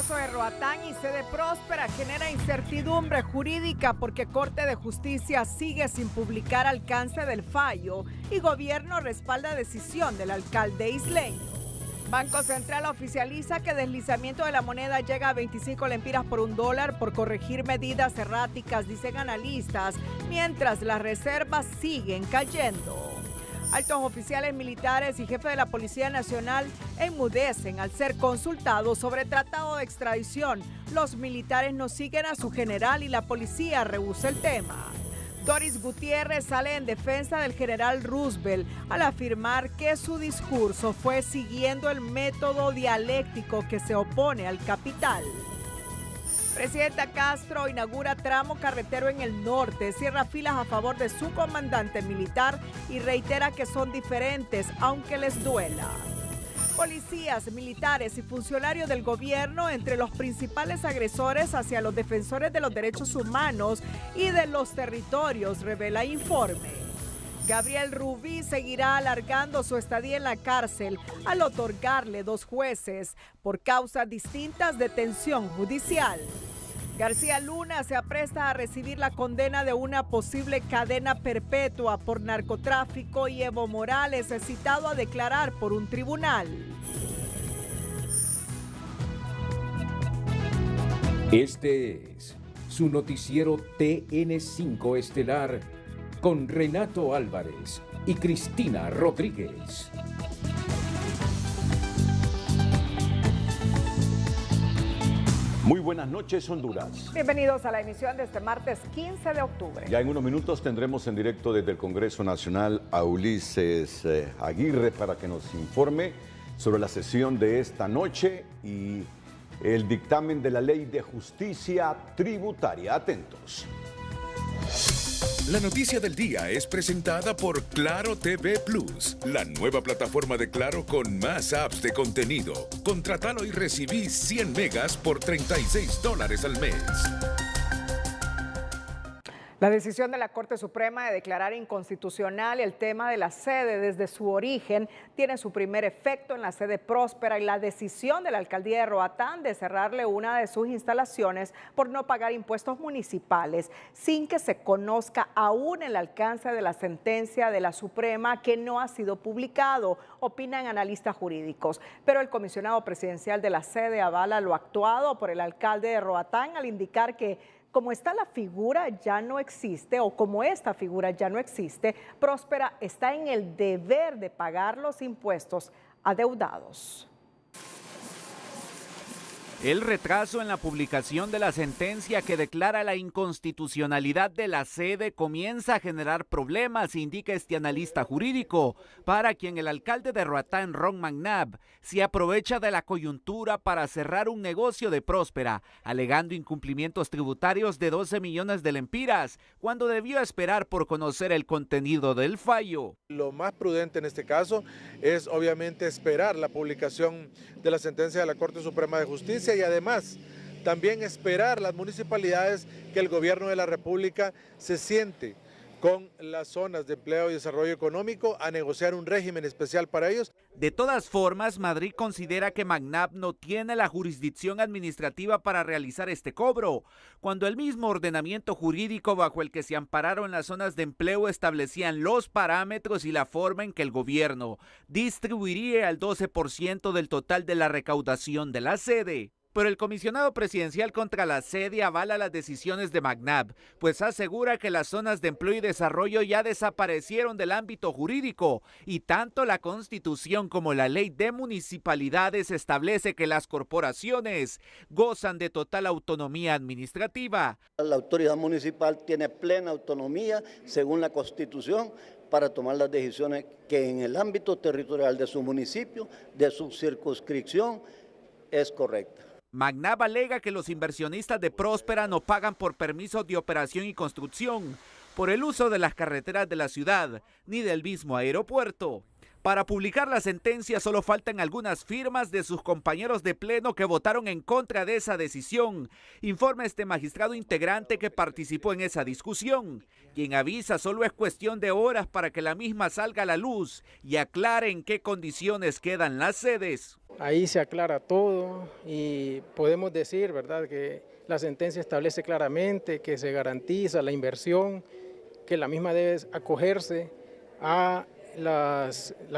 caso de Roatán y sede Próspera genera incertidumbre jurídica porque Corte de Justicia sigue sin publicar alcance del fallo y gobierno respalda decisión del alcalde isleño. Banco Central oficializa que deslizamiento de la moneda llega a 25 lempiras por $1 por corregir medidas erráticas, dicen analistas, mientras las reservas siguen cayendo. Altos oficiales militares y jefe de la Policía Nacional enmudecen al ser consultados sobre tratado de extradición. Los militares no siguen a su general y la policía rehúsa el tema. Doris Gutiérrez sale en defensa del general Roosevelt al afirmar que su discurso fue siguiendo el método dialéctico que se opone al capital. Presidenta Castro inaugura tramo carretero en el norte, cierra filas a favor de su comandante militar y reitera que son diferentes, aunque les duela. Policías, militares y funcionarios del gobierno entre los principales agresores hacia los defensores de los derechos humanos y de los territorios, revela informe. Gabriel Rubí seguirá alargando su estadía en la cárcel al otorgarle 2 jueces por causas distintas de detención judicial. García Luna se apresta a recibir la condena de una posible cadena perpetua por narcotráfico y Evo Morales es citado a declarar por un tribunal. Este es su noticiero TN5 Estelar con Renato Álvarez y Cristina Rodríguez. Muy buenas noches, Honduras. Bienvenidos a la emisión de este martes 15 de octubre. Ya en unos minutos tendremos en directo desde el Congreso Nacional a Ulises Aguirre para que nos informe sobre la sesión de esta noche y el dictamen de la Ley de Justicia Tributaria. Atentos. La noticia del día es presentada por Claro TV Plus, la nueva plataforma de Claro con más apps de contenido. Contrátalo y recibí 100 megas por $36 al mes. La decisión de la Corte Suprema de declarar inconstitucional el tema de la sede desde su origen tiene su primer efecto en la sede Próspera y la decisión de la alcaldía de Roatán de cerrarle una de sus instalaciones por no pagar impuestos municipales sin que se conozca aún el alcance de la sentencia de la Suprema que no ha sido publicado, opinan analistas jurídicos. Pero el comisionado presidencial de la sede avala lo actuado por el alcalde de Roatán al indicar que como esta figura ya no existe, Próspera está en el deber de pagar los impuestos adeudados. El retraso en la publicación de la sentencia que declara la inconstitucionalidad de la sede comienza a generar problemas, indica este analista jurídico, para quien el alcalde de Roatán, Ron McNabb, se aprovecha de la coyuntura para cerrar un negocio de Próspera, alegando incumplimientos tributarios de 12 millones de lempiras, cuando debió esperar por conocer el contenido del fallo. Lo más prudente en este caso es obviamente esperar la publicación de la sentencia de la Corte Suprema de Justicia y además también esperar las municipalidades que el gobierno de la República se siente con las zonas de empleo y desarrollo económico a negociar un régimen especial para ellos. De todas formas, Madrid considera que McNabb no tiene la jurisdicción administrativa para realizar este cobro, cuando el mismo ordenamiento jurídico bajo el que se ampararon las zonas de empleo establecían los parámetros y la forma en que el gobierno distribuiría el 12% del total de la recaudación de la sede. Pero el comisionado presidencial contra la sede avala las decisiones de McNabb, pues asegura que las zonas de empleo y desarrollo ya desaparecieron del ámbito jurídico y tanto la Constitución como la Ley de Municipalidades establece que las corporaciones gozan de total autonomía administrativa. La autoridad municipal tiene plena autonomía según la Constitución para tomar las decisiones que en el ámbito territorial de su municipio, de su circunscripción, es correcta. McNabb alega que los inversionistas de Próspera no pagan por permisos de operación y construcción, por el uso de las carreteras de la ciudad, ni del mismo aeropuerto. Para publicar la sentencia solo faltan algunas firmas de sus compañeros de pleno que votaron en contra de esa decisión, informa este magistrado integrante que participó en esa discusión, quien avisa solo es cuestión de horas para que la misma salga a la luz y aclare en qué condiciones quedan las sedes. Ahí se aclara todo y podemos decir, ¿verdad?, que la sentencia establece claramente que se garantiza la inversión, que la misma debe acogerse a la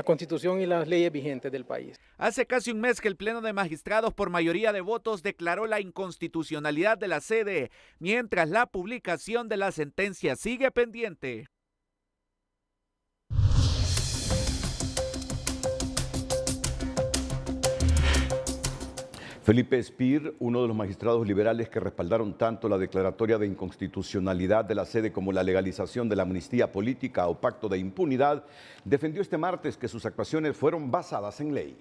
Constitución y las leyes vigentes del país. Hace casi un mes que el Pleno de Magistrados por mayoría de votos declaró la inconstitucionalidad de la sede, mientras la publicación de la sentencia sigue pendiente. Felipe Espir, uno de los magistrados liberales que respaldaron tanto la declaratoria de inconstitucionalidad de la sede como la legalización de la amnistía política o pacto de impunidad, defendió este martes que sus actuaciones fueron basadas en ley.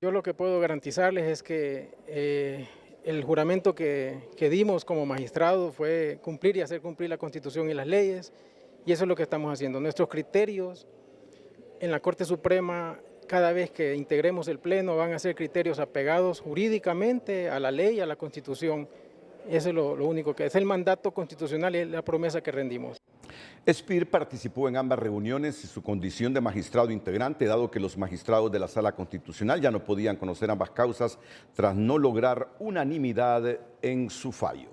Yo lo que puedo garantizarles es que el juramento que dimos como magistrado fue cumplir y hacer cumplir la Constitución y las leyes, y eso es lo que estamos haciendo. Nuestros criterios en la Corte Suprema, cada vez que integremos el Pleno, van a ser criterios apegados jurídicamente a la ley y a la Constitución. Eso es lo único que es el mandato constitucional y la promesa que rendimos. Espir participó en ambas reuniones en su condición de magistrado integrante, dado que los magistrados de la Sala Constitucional ya no podían conocer ambas causas tras no lograr unanimidad en su fallo.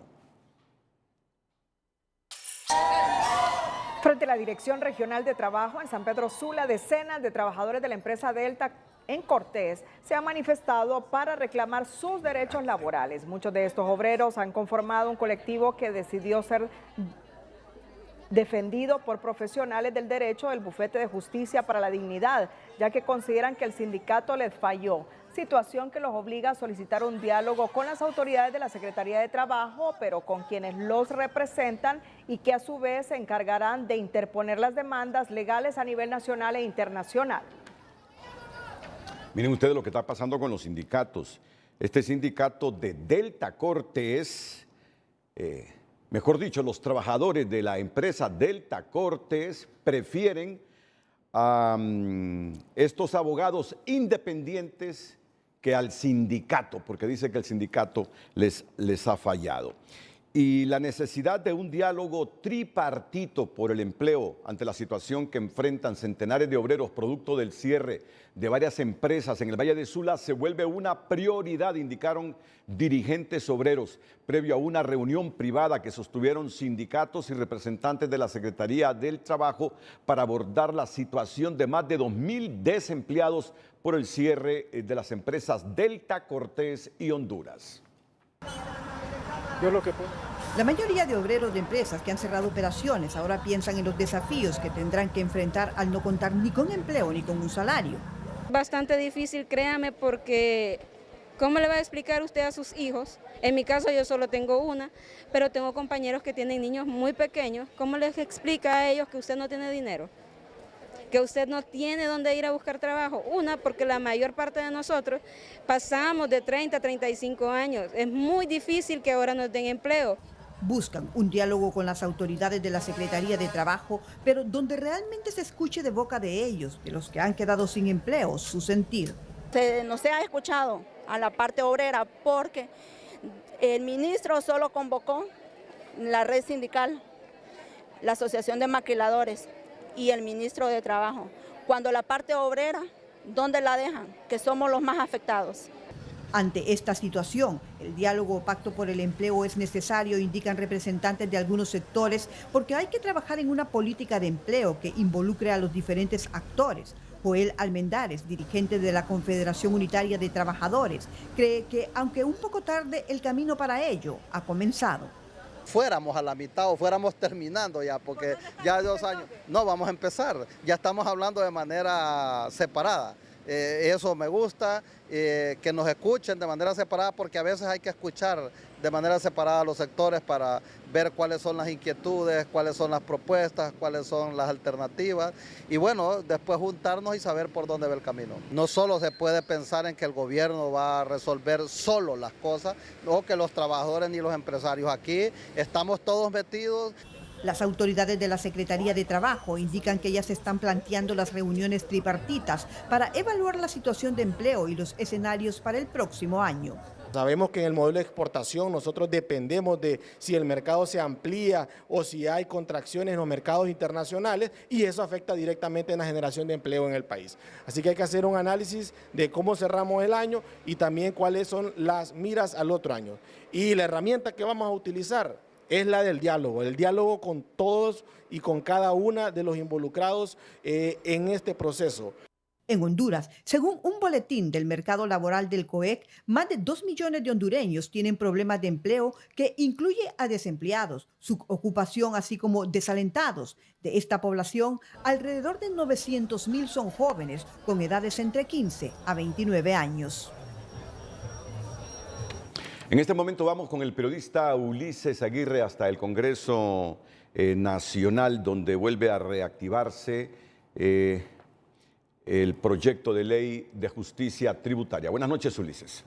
Frente a la Dirección Regional de Trabajo en San Pedro Sula, decenas de trabajadores de la empresa Delta en Cortés se han manifestado para reclamar sus derechos laborales. Muchos de estos obreros han conformado un colectivo que decidió ser defendido por profesionales del derecho del Bufete de Justicia para la Dignidad, ya que consideran que el sindicato les falló, situación que los obliga a solicitar un diálogo con las autoridades de la Secretaría de Trabajo, pero con quienes los representan y que a su vez se encargarán de interponer las demandas legales a nivel nacional e internacional. Miren ustedes lo que está pasando con los sindicatos. Este sindicato de Delta Cortés, mejor dicho, los trabajadores de la empresa Delta Cortés prefieren a estos abogados independientes que al sindicato, porque dice que el sindicato les ha fallado. Y la necesidad de un diálogo tripartito por el empleo ante la situación que enfrentan centenares de obreros producto del cierre de varias empresas en el Valle de Sula se vuelve una prioridad, indicaron dirigentes obreros, previo a una reunión privada que sostuvieron sindicatos y representantes de la Secretaría del Trabajo para abordar la situación de más de 2.000 desempleados por el cierre de las empresas Delta, Cortés y Honduras. La mayoría de obreros de empresas que han cerrado operaciones ahora piensan en los desafíos que tendrán que enfrentar al no contar ni con empleo ni con un salario. Bastante difícil, créame, porque ¿cómo le va a explicar usted a sus hijos? En mi caso yo solo tengo una, pero tengo compañeros que tienen niños muy pequeños. ¿Cómo les explica a ellos que usted no tiene dinero? Que usted no tiene dónde ir a buscar trabajo. Una, porque la mayor parte de nosotros pasamos de 30 a 35 años. Es muy difícil que ahora nos den empleo. Buscan un diálogo con las autoridades de la Secretaría de Trabajo, pero donde realmente se escuche de boca de ellos, de los que han quedado sin empleo, su sentir. No se ha escuchado a la parte obrera porque el ministro solo convocó la red sindical, la Asociación de Maquiladores y el ministro de Trabajo. Cuando la parte obrera, ¿dónde la dejan? Que somos los más afectados. Ante esta situación, el diálogo o pacto por el empleo es necesario, indican representantes de algunos sectores, porque hay que trabajar en una política de empleo que involucre a los diferentes actores. Joel Almendares, dirigente de la Confederación Unitaria de Trabajadores, cree que, aunque un poco tarde, el camino para ello ha comenzado. Fuéramos a la mitad o fuéramos terminando ya, porque ya 2 años, no, vamos a empezar, ya estamos hablando de manera separada. Eso me gusta, que nos escuchen de manera separada, porque a veces hay que escuchar de manera separada a los sectores para ver cuáles son las inquietudes, cuáles son las propuestas, cuáles son las alternativas y bueno, después juntarnos y saber por dónde va el camino. No solo se puede pensar en que el gobierno va a resolver solo las cosas o que los trabajadores ni los empresarios. Aquí estamos todos metidos. Las autoridades de la Secretaría de Trabajo indican que ya se están planteando las reuniones tripartitas para evaluar la situación de empleo y los escenarios para el próximo año. Sabemos que en el modelo de exportación nosotros dependemos de si el mercado se amplía o si hay contracciones en los mercados internacionales, y eso afecta directamente en la generación de empleo en el país. Así que hay que hacer un análisis de cómo cerramos el año y también cuáles son las miras al otro año. Y la herramienta que vamos a utilizar es la del diálogo, el diálogo con todos y con cada una de los involucrados en este proceso. En Honduras, según un boletín del mercado laboral del COEC, más de 2 millones de hondureños tienen problemas de empleo que incluye a desempleados, subocupación, así como desalentados. De esta población, alrededor de 900,000 son jóvenes con edades entre 15 a 29 años. En este momento vamos con el periodista Ulises Aguirre hasta el Congreso Nacional, donde vuelve a reactivarse el proyecto de ley de justicia tributaria. Buenas noches, Ulises.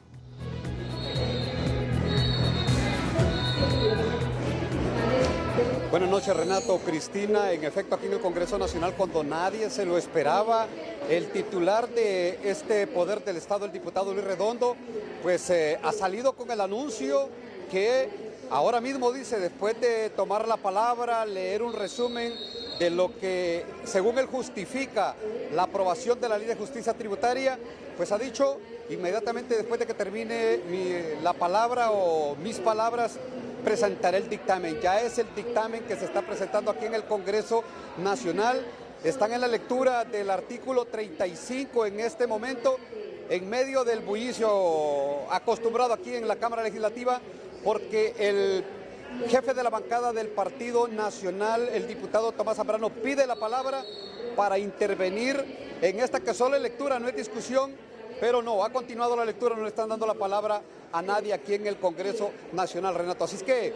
Buenas noches, Renato, Cristina. En efecto, aquí en el Congreso Nacional, cuando nadie se lo esperaba, el titular de este poder del Estado, el diputado Luis Redondo, pues ha salido con el anuncio que ahora mismo dice, después de tomar la palabra, leer un resumen de lo que, según él, justifica la aprobación de la Ley de Justicia Tributaria, pues ha dicho, inmediatamente después de que termine la palabra o mis palabras, presentaré el dictamen. Ya es el dictamen que se está presentando aquí en el Congreso Nacional. Están en la lectura del artículo 35 en este momento, en medio del bullicio acostumbrado aquí en la Cámara Legislativa, porque el jefe de la bancada del Partido Nacional, el diputado Tomás Zambrano, pide la palabra para intervenir en esta que solo es lectura, no es discusión, pero no, ha continuado la lectura, no le están dando la palabra a nadie aquí en el Congreso Nacional, Renato. Así es que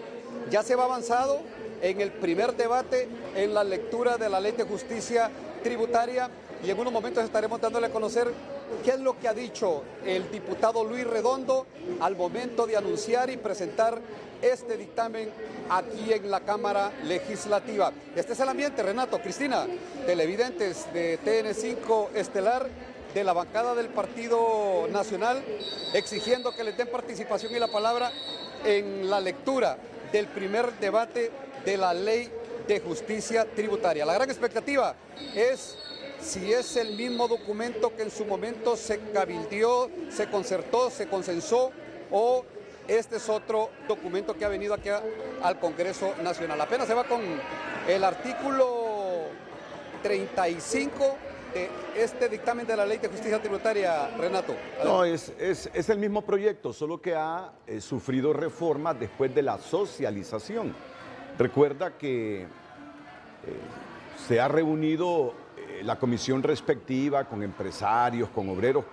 ya se va avanzado en el primer debate, en la lectura de la Ley de Justicia Tributaria, y en unos momentos estaremos dándole a conocer qué es lo que ha dicho el diputado Luis Redondo al momento de anunciar y presentar este dictamen aquí en la Cámara Legislativa. Este es el ambiente, Renato, Cristina, televidentes de TN5 Estelar, de la bancada del Partido Nacional, exigiendo que les den participación y la palabra en la lectura del primer debate de la Ley de Justicia Tributaria. La gran expectativa es si es el mismo documento que en su momento se cabildeó, se concertó, se consensó, o este es otro documento que ha venido aquí al Congreso Nacional. Apenas se va con el artículo 35 de este dictamen de la Ley de Justicia Tributaria, Renato. No, es el mismo proyecto, solo que ha sufrido reformas después de la socialización. Recuerda que se ha reunido la comisión respectiva con empresarios, con obreros,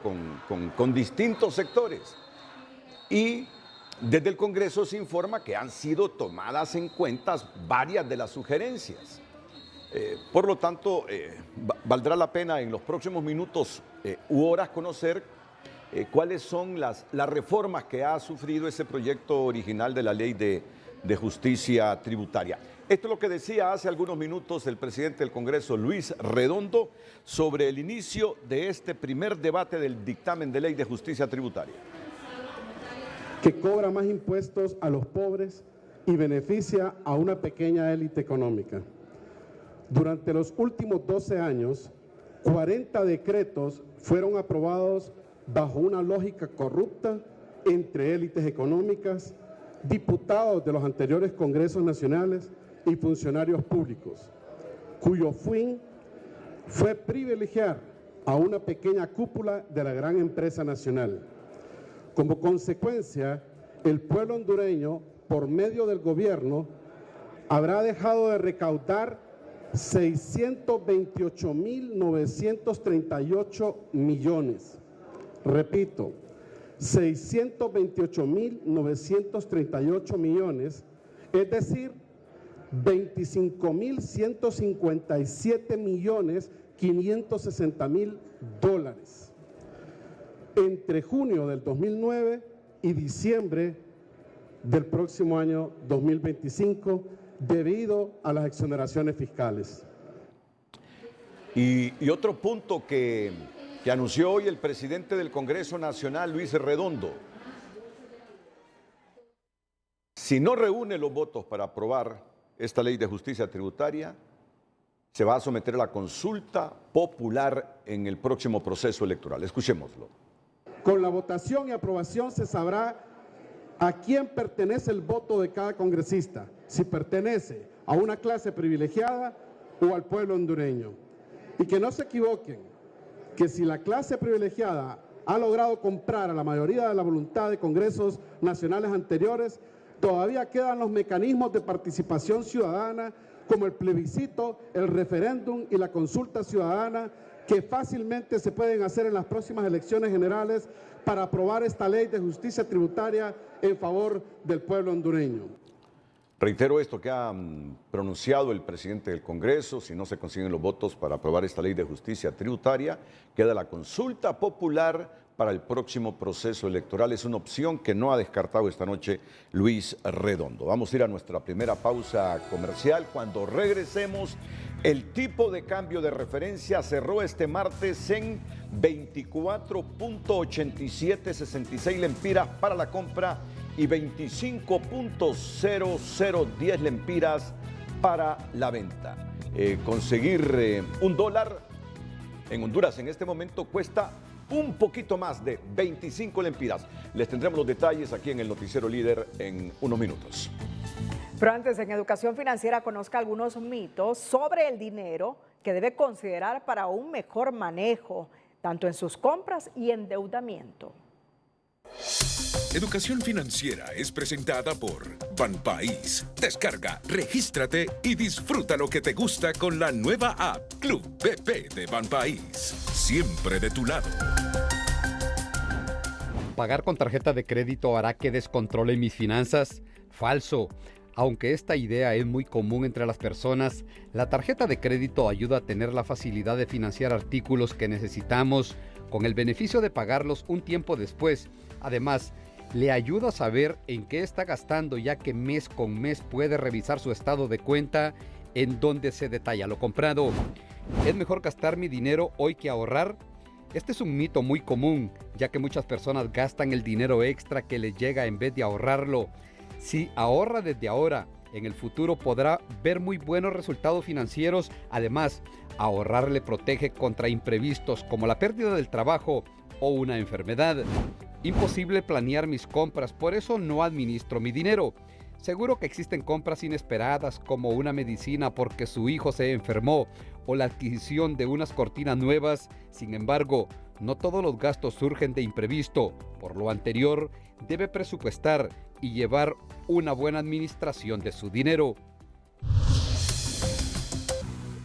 con distintos sectores. Y desde el Congreso se informa que han sido tomadas en cuenta varias de las sugerencias. Por lo tanto, valdrá la pena en los próximos minutos u horas conocer cuáles son las reformas que ha sufrido ese proyecto original de la Ley de Justicia Tributaria. Esto es lo que decía hace algunos minutos el presidente del Congreso, Luis Redondo, sobre el inicio de este primer debate del dictamen de Ley de Justicia Tributaria. Que cobra más impuestos a los pobres y beneficia a una pequeña élite económica. Durante los últimos 12 años, 40 decretos fueron aprobados bajo una lógica corrupta entre élites económicas, diputados de los anteriores congresos nacionales y funcionarios públicos, cuyo fin fue privilegiar a una pequeña cúpula de la gran empresa nacional. Como consecuencia, el pueblo hondureño, por medio del gobierno, habrá dejado de recaudar 628.938 millones. Repito, 628.938 millones, es decir, 25.157.560.000 dólares. Entre junio del 2009 y diciembre del próximo año 2025, debido a las exoneraciones fiscales. Y otro punto que anunció hoy el presidente del Congreso Nacional, Luis Redondo. Si no reúne los votos para aprobar esta ley de justicia tributaria, se va a someter a la consulta popular en el próximo proceso electoral. Escuchémoslo. Con la votación y aprobación se sabrá a quién pertenece el voto de cada congresista, si pertenece a una clase privilegiada o al pueblo hondureño. Y que no se equivoquen, que si la clase privilegiada ha logrado comprar a la mayoría de la voluntad de congresos nacionales anteriores, todavía quedan los mecanismos de participación ciudadana como el plebiscito, el referéndum y la consulta ciudadana que fácilmente se pueden hacer en las próximas elecciones generales para aprobar esta ley de justicia tributaria en favor del pueblo hondureño. Reitero esto que ha pronunciado el presidente del Congreso: si no se consiguen los votos para aprobar esta ley de justicia tributaria, queda la consulta popular para el próximo proceso electoral. Es una opción que no ha descartado esta noche Luis Redondo. Vamos a ir a nuestra primera pausa comercial. Cuando regresemos, el tipo de cambio de referencia cerró este martes en 24.8766 lempiras para la compra y 25.0010 lempiras para la venta. Conseguir $1 en Honduras en este momento cuesta un poquito más de 25 lempiras. Les tendremos los detalles aquí en el Noticiero Líder en unos minutos. Pero antes, en Educación Financiera, conozca algunos mitos sobre el dinero que debe considerar para un mejor manejo, tanto en sus compras y endeudamiento. Educación Financiera es presentada por Banpaís. Descarga, regístrate y disfruta lo que te gusta con la nueva app Club BP de Banpaís. Siempre de tu lado. ¿Pagar con tarjeta de crédito hará que descontrole mis finanzas? Falso. Aunque esta idea es muy común entre las personas, la tarjeta de crédito ayuda a tener la facilidad de financiar artículos que necesitamos con el beneficio de pagarlos un tiempo después. Además, le ayuda a saber en qué está gastando, ya que mes con mes puede revisar su estado de cuenta en donde se detalla lo comprado. ¿Es mejor gastar mi dinero hoy que ahorrar? Este es un mito muy común, ya que muchas personas gastan el dinero extra que les llega en vez de ahorrarlo. Si ahorra desde ahora, en el futuro podrá ver muy buenos resultados financieros. Además, ahorrar le protege contra imprevistos como la pérdida del trabajo o una enfermedad. Imposible planear mis compras, por eso no administro mi dinero. Seguro que existen compras inesperadas como una medicina porque su hijo se enfermó o la adquisición de unas cortinas nuevas. Sin embargo, no todos los gastos surgen de imprevisto. Por lo anterior, debe presupuestar y llevar una buena administración de su dinero.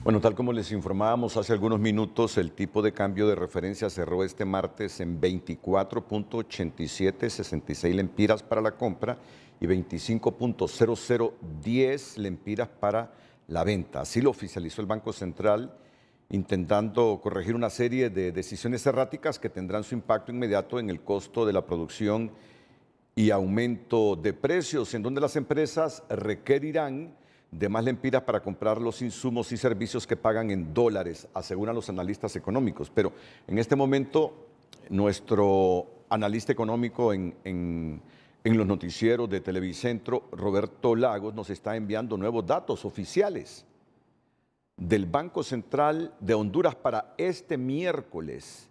Bueno, tal como les informábamos hace algunos minutos, el tipo de cambio de referencia cerró este martes en 24.8766 lempiras para la compra y 25.0010 lempiras para la venta. Así lo oficializó el Banco Central, intentando corregir una serie de decisiones erráticas que tendrán su impacto inmediato en el costo de la producción y aumento de precios, en donde las empresas requerirán de más lempiras para comprar los insumos y servicios que pagan en dólares, aseguran los analistas económicos. Pero en este momento, nuestro analista económico en los noticieros de Televicentro, Roberto Lagos, nos está enviando nuevos datos oficiales del Banco Central de Honduras para este miércoles.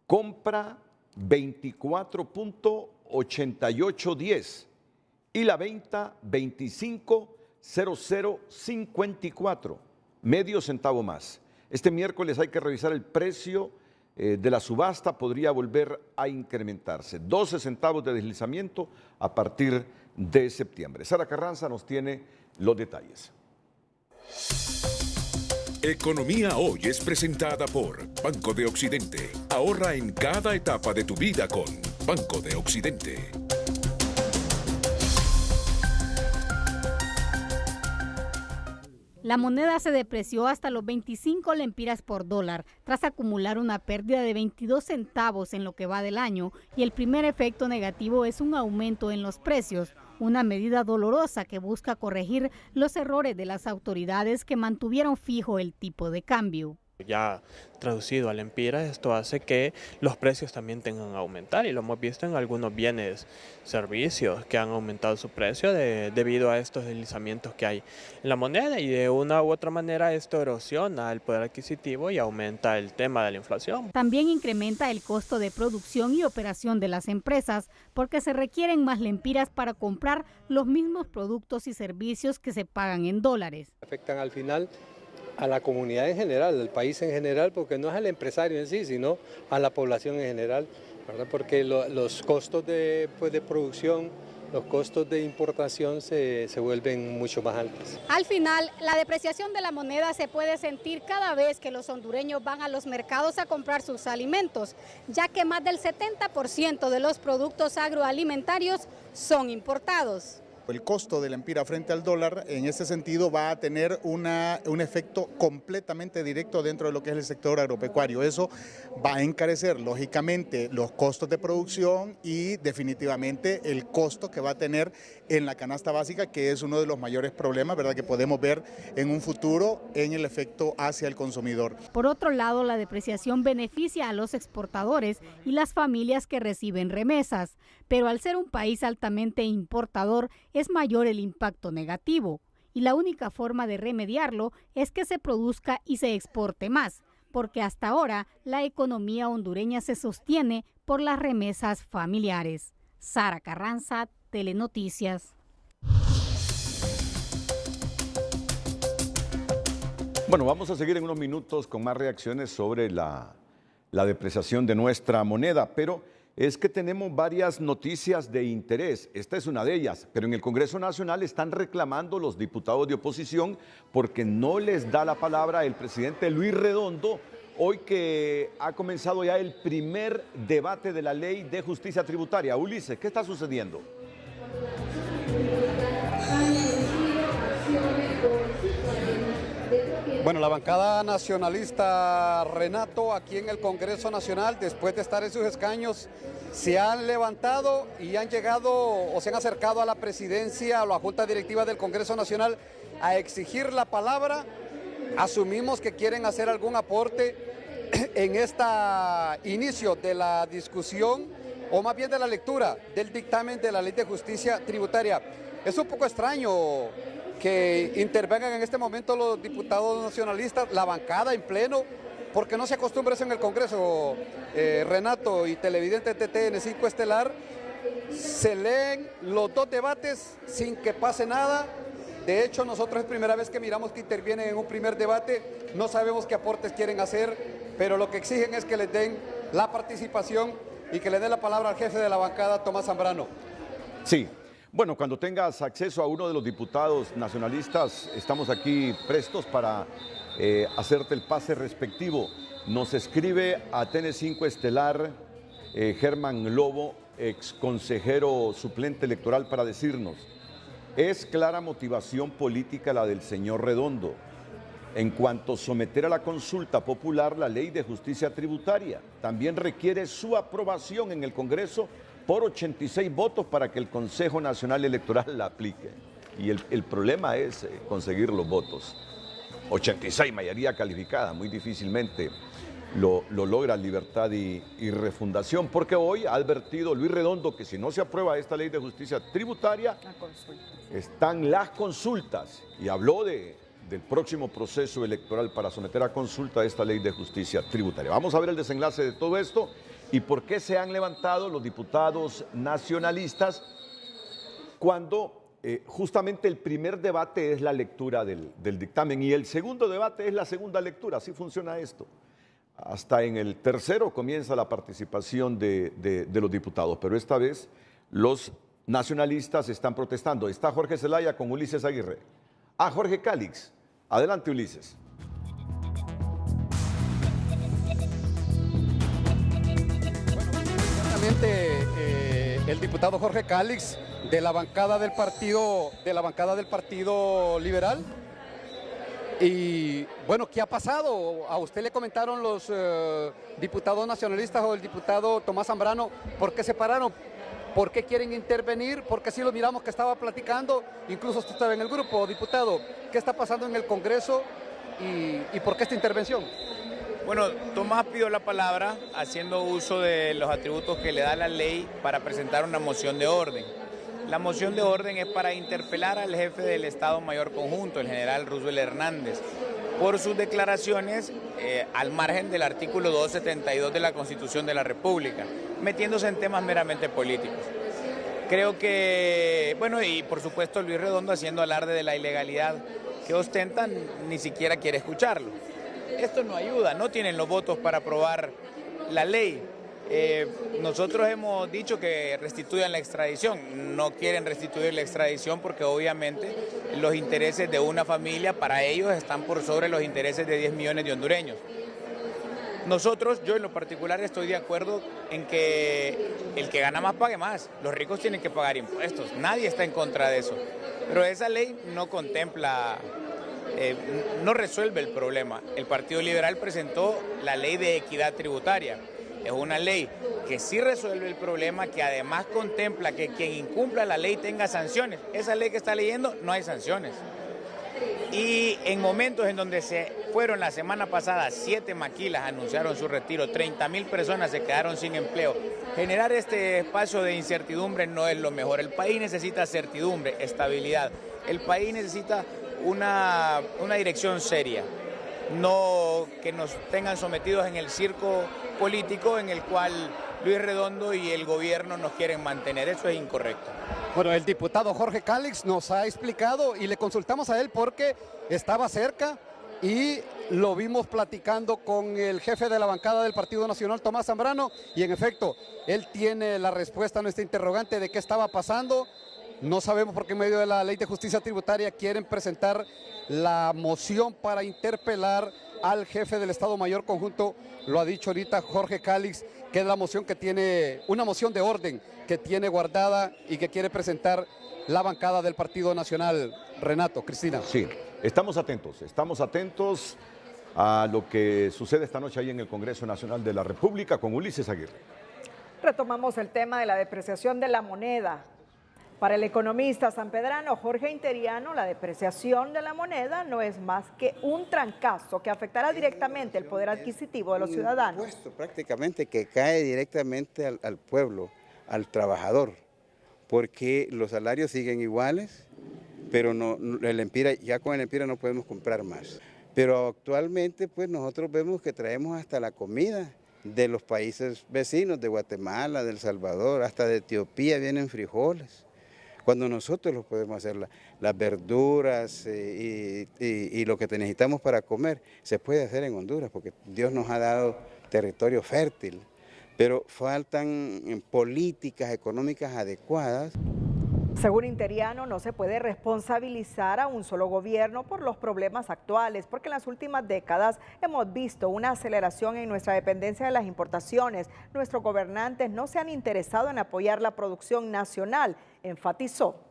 Compra 24.8810 y la venta 25.0054, medio centavo más. Este miércoles hay que revisar el precio de la subasta, podría volver a incrementarse. 12 centavos de deslizamiento a partir de septiembre. Sara Carranza nos tiene los detalles. Economía Hoy es presentada por Banco de Occidente. Ahorra en cada etapa de tu vida con Banco de Occidente. La moneda se depreció hasta los 25 lempiras por dólar, tras acumular una pérdida de 22 centavos en lo que va del año, y el primer efecto negativo es un aumento en los precios. una medida dolorosa que busca corregir los errores de las autoridades que mantuvieron fijo el tipo de cambio. Ya traducido al empira, esto hace que los precios también tengan que aumentar y lo hemos visto en algunos bienes, servicios que han aumentado su precio debido a estos deslizamientos que hay en la moneda, y de una u otra manera esto erosiona el poder adquisitivo y aumenta el tema de la inflación. También incrementa el costo de producción y operación de las empresas porque se requieren más lempiras para comprar los mismos productos y servicios que se pagan en dólares. Afectan al final a la comunidad en general, al país en general, porque no es al empresario en sí, sino a la población en general, ¿verdad? Porque los costos de producción, los costos de importación se vuelven mucho más altos. Al final, la depreciación de la moneda se puede sentir cada vez que los hondureños van a los mercados a comprar sus alimentos, ya que más del 70% de los productos agroalimentarios son importados. El costo del empira frente al dólar en ese sentido va a tener un efecto completamente directo dentro de lo que es el sector agropecuario. Eso va a encarecer lógicamente los costos de producción y definitivamente el costo que va a tener en la canasta básica, que es uno de los mayores problemas, ¿verdad?, que podemos ver en un futuro en el efecto hacia el consumidor. Por otro lado, la depreciación beneficia a los exportadores y las familias que reciben remesas, pero al ser un país altamente importador es mayor el impacto negativo, y la única forma de remediarlo es que se produzca y se exporte más, porque hasta ahora la economía hondureña se sostiene por las remesas familiares. Sara Carranza, Telenoticias. Bueno, vamos a seguir en unos minutos con más reacciones sobre la depreciación de nuestra moneda, pero es que tenemos varias noticias de interés. Esta es una de ellas, pero en el Congreso Nacional están reclamando los diputados de oposición porque no les da la palabra el presidente Luis Redondo, hoy que ha comenzado ya el primer debate de la Ley de Justicia Tributaria. Ulises, ¿qué está sucediendo? Bueno, la bancada nacionalista, Renato, aquí en el Congreso Nacional, después de estar en sus escaños, se han levantado y han llegado o se han acercado a la presidencia o a la Junta Directiva del Congreso Nacional a exigir la palabra. Asumimos que quieren hacer algún aporte en este inicio de la discusión, o más bien de la lectura del dictamen de la Ley de Justicia Tributaria. Es un poco extraño que intervengan en este momento los diputados nacionalistas, la bancada en pleno, porque no se acostumbra eso en el Congreso, Renato y televidentes de TN5 Estelar. Se leen los dos debates sin que pase nada. De hecho, nosotros es primera vez que miramos que intervienen en un primer debate. No sabemos qué aportes quieren hacer, pero lo que exigen es que les den la participación y que le den la palabra al jefe de la bancada, Tomás Zambrano. Sí. Bueno, cuando tengas acceso a uno de los diputados nacionalistas, estamos aquí prestos para hacerte el pase respectivo. Nos escribe a TN5 Estelar Germán Lobo, ex consejero suplente electoral, para decirnos: es clara motivación política la del señor Redondo en cuanto a someter a la consulta popular la Ley de Justicia Tributaria. También requiere su aprobación en el Congreso por 86 votos para que el Consejo Nacional Electoral la aplique. Y el problema es conseguir los votos. 86, mayoría calificada, muy difícilmente lo logra Libertad y Refundación, porque hoy ha advertido Luis Redondo que si no se aprueba esta Ley de Justicia Tributaria, están las consultas, y habló del próximo proceso electoral para someter a consulta esta Ley de Justicia Tributaria. Vamos a ver el desenlace de todo esto y por qué se han levantado los diputados nacionalistas cuando justamente el primer debate es la lectura del dictamen y el segundo debate es la segunda lectura. Así funciona esto. Hasta en el tercero comienza la participación de los diputados, pero esta vez los nacionalistas están protestando. Está Jorge Zelaya con Ulises Aguirre. Jorge Calix. Adelante, Ulises. El diputado Jorge Calix de la bancada del Partido Liberal. Y bueno, ¿qué ha pasado? ¿A usted le comentaron los diputados nacionalistas o el diputado Tomás Zambrano por qué se pararon? ¿Por qué quieren intervenir? Porque si lo miramos que estaba platicando, incluso usted estaba en el grupo, diputado, ¿qué está pasando en el Congreso y por qué esta intervención? Bueno, Tomás pidió la palabra haciendo uso de los atributos que le da la ley para presentar una moción de orden. La moción de orden es para interpelar al jefe del Estado Mayor Conjunto, el general Roosevelt Hernández, por sus declaraciones al margen del artículo 272 de la Constitución de la República, metiéndose en temas meramente políticos. Creo que, bueno, y por supuesto Luis Redondo haciendo alarde de la ilegalidad que ostentan, ni siquiera quiere escucharlo. Esto no ayuda, no tienen los votos para aprobar la ley. Nosotros hemos dicho que restituyan la extradición, no quieren restituir la extradición porque obviamente los intereses de una familia para ellos están por sobre los intereses de 10 millones de hondureños. Nosotros, yo en lo particular estoy de acuerdo en que el que gana más pague más, los ricos tienen que pagar impuestos, nadie está en contra de eso, pero esa ley no contempla, no resuelve el problema. El Partido Liberal presentó la ley de equidad tributaria. Es una ley que sí resuelve el problema, que además contempla que quien incumpla la ley tenga sanciones. Esa ley que está leyendo no hay sanciones. Y en momentos en donde se fueron la semana pasada 7 maquilas, anunciaron su retiro, 30.000 personas se quedaron sin empleo. Generar este espacio de incertidumbre no es lo mejor. El país necesita certidumbre, estabilidad. El país necesita una dirección seria. No que nos tengan sometidos en el circo político en el cual Luis Redondo y el gobierno nos quieren mantener. Eso es incorrecto. Bueno, el diputado Jorge Calix nos ha explicado y le consultamos a él porque estaba cerca y lo vimos platicando con el jefe de la bancada del Partido Nacional, Tomás Zambrano, y en efecto, él tiene la respuesta a nuestra interrogante de qué estaba pasando. No sabemos por qué en medio de la ley de justicia tributaria quieren presentar la moción para interpelar al jefe del Estado Mayor Conjunto. Lo ha dicho ahorita Jorge Calix, que es la moción que tiene, una moción de orden que tiene guardada y que quiere presentar la bancada del Partido Nacional. Renato, Cristina. Sí, estamos atentos a lo que sucede esta noche ahí en el Congreso Nacional de la República con Ulises Aguirre. Retomamos el tema de la depreciación de la moneda. Para el economista sanpedrano Jorge Interiano, la depreciación de la moneda no es más que un trancazo que afectará directamente el poder adquisitivo de los ciudadanos. Un impuesto prácticamente que cae directamente al pueblo, al trabajador, porque los salarios siguen iguales, pero no, el Empira, ya con el Empira no podemos comprar más. Pero actualmente pues nosotros vemos que traemos hasta la comida de los países vecinos, de Guatemala, de El Salvador, hasta de Etiopía vienen frijoles. Cuando nosotros lo podemos hacer, las verduras y lo que necesitamos para comer, se puede hacer en Honduras, porque Dios nos ha dado territorio fértil, pero faltan políticas económicas adecuadas. Según Interiano, no se puede responsabilizar a un solo gobierno por los problemas actuales, porque en las últimas décadas hemos visto una aceleración en nuestra dependencia de las importaciones. Nuestros gobernantes no se han interesado en apoyar la producción nacional, enfatizó.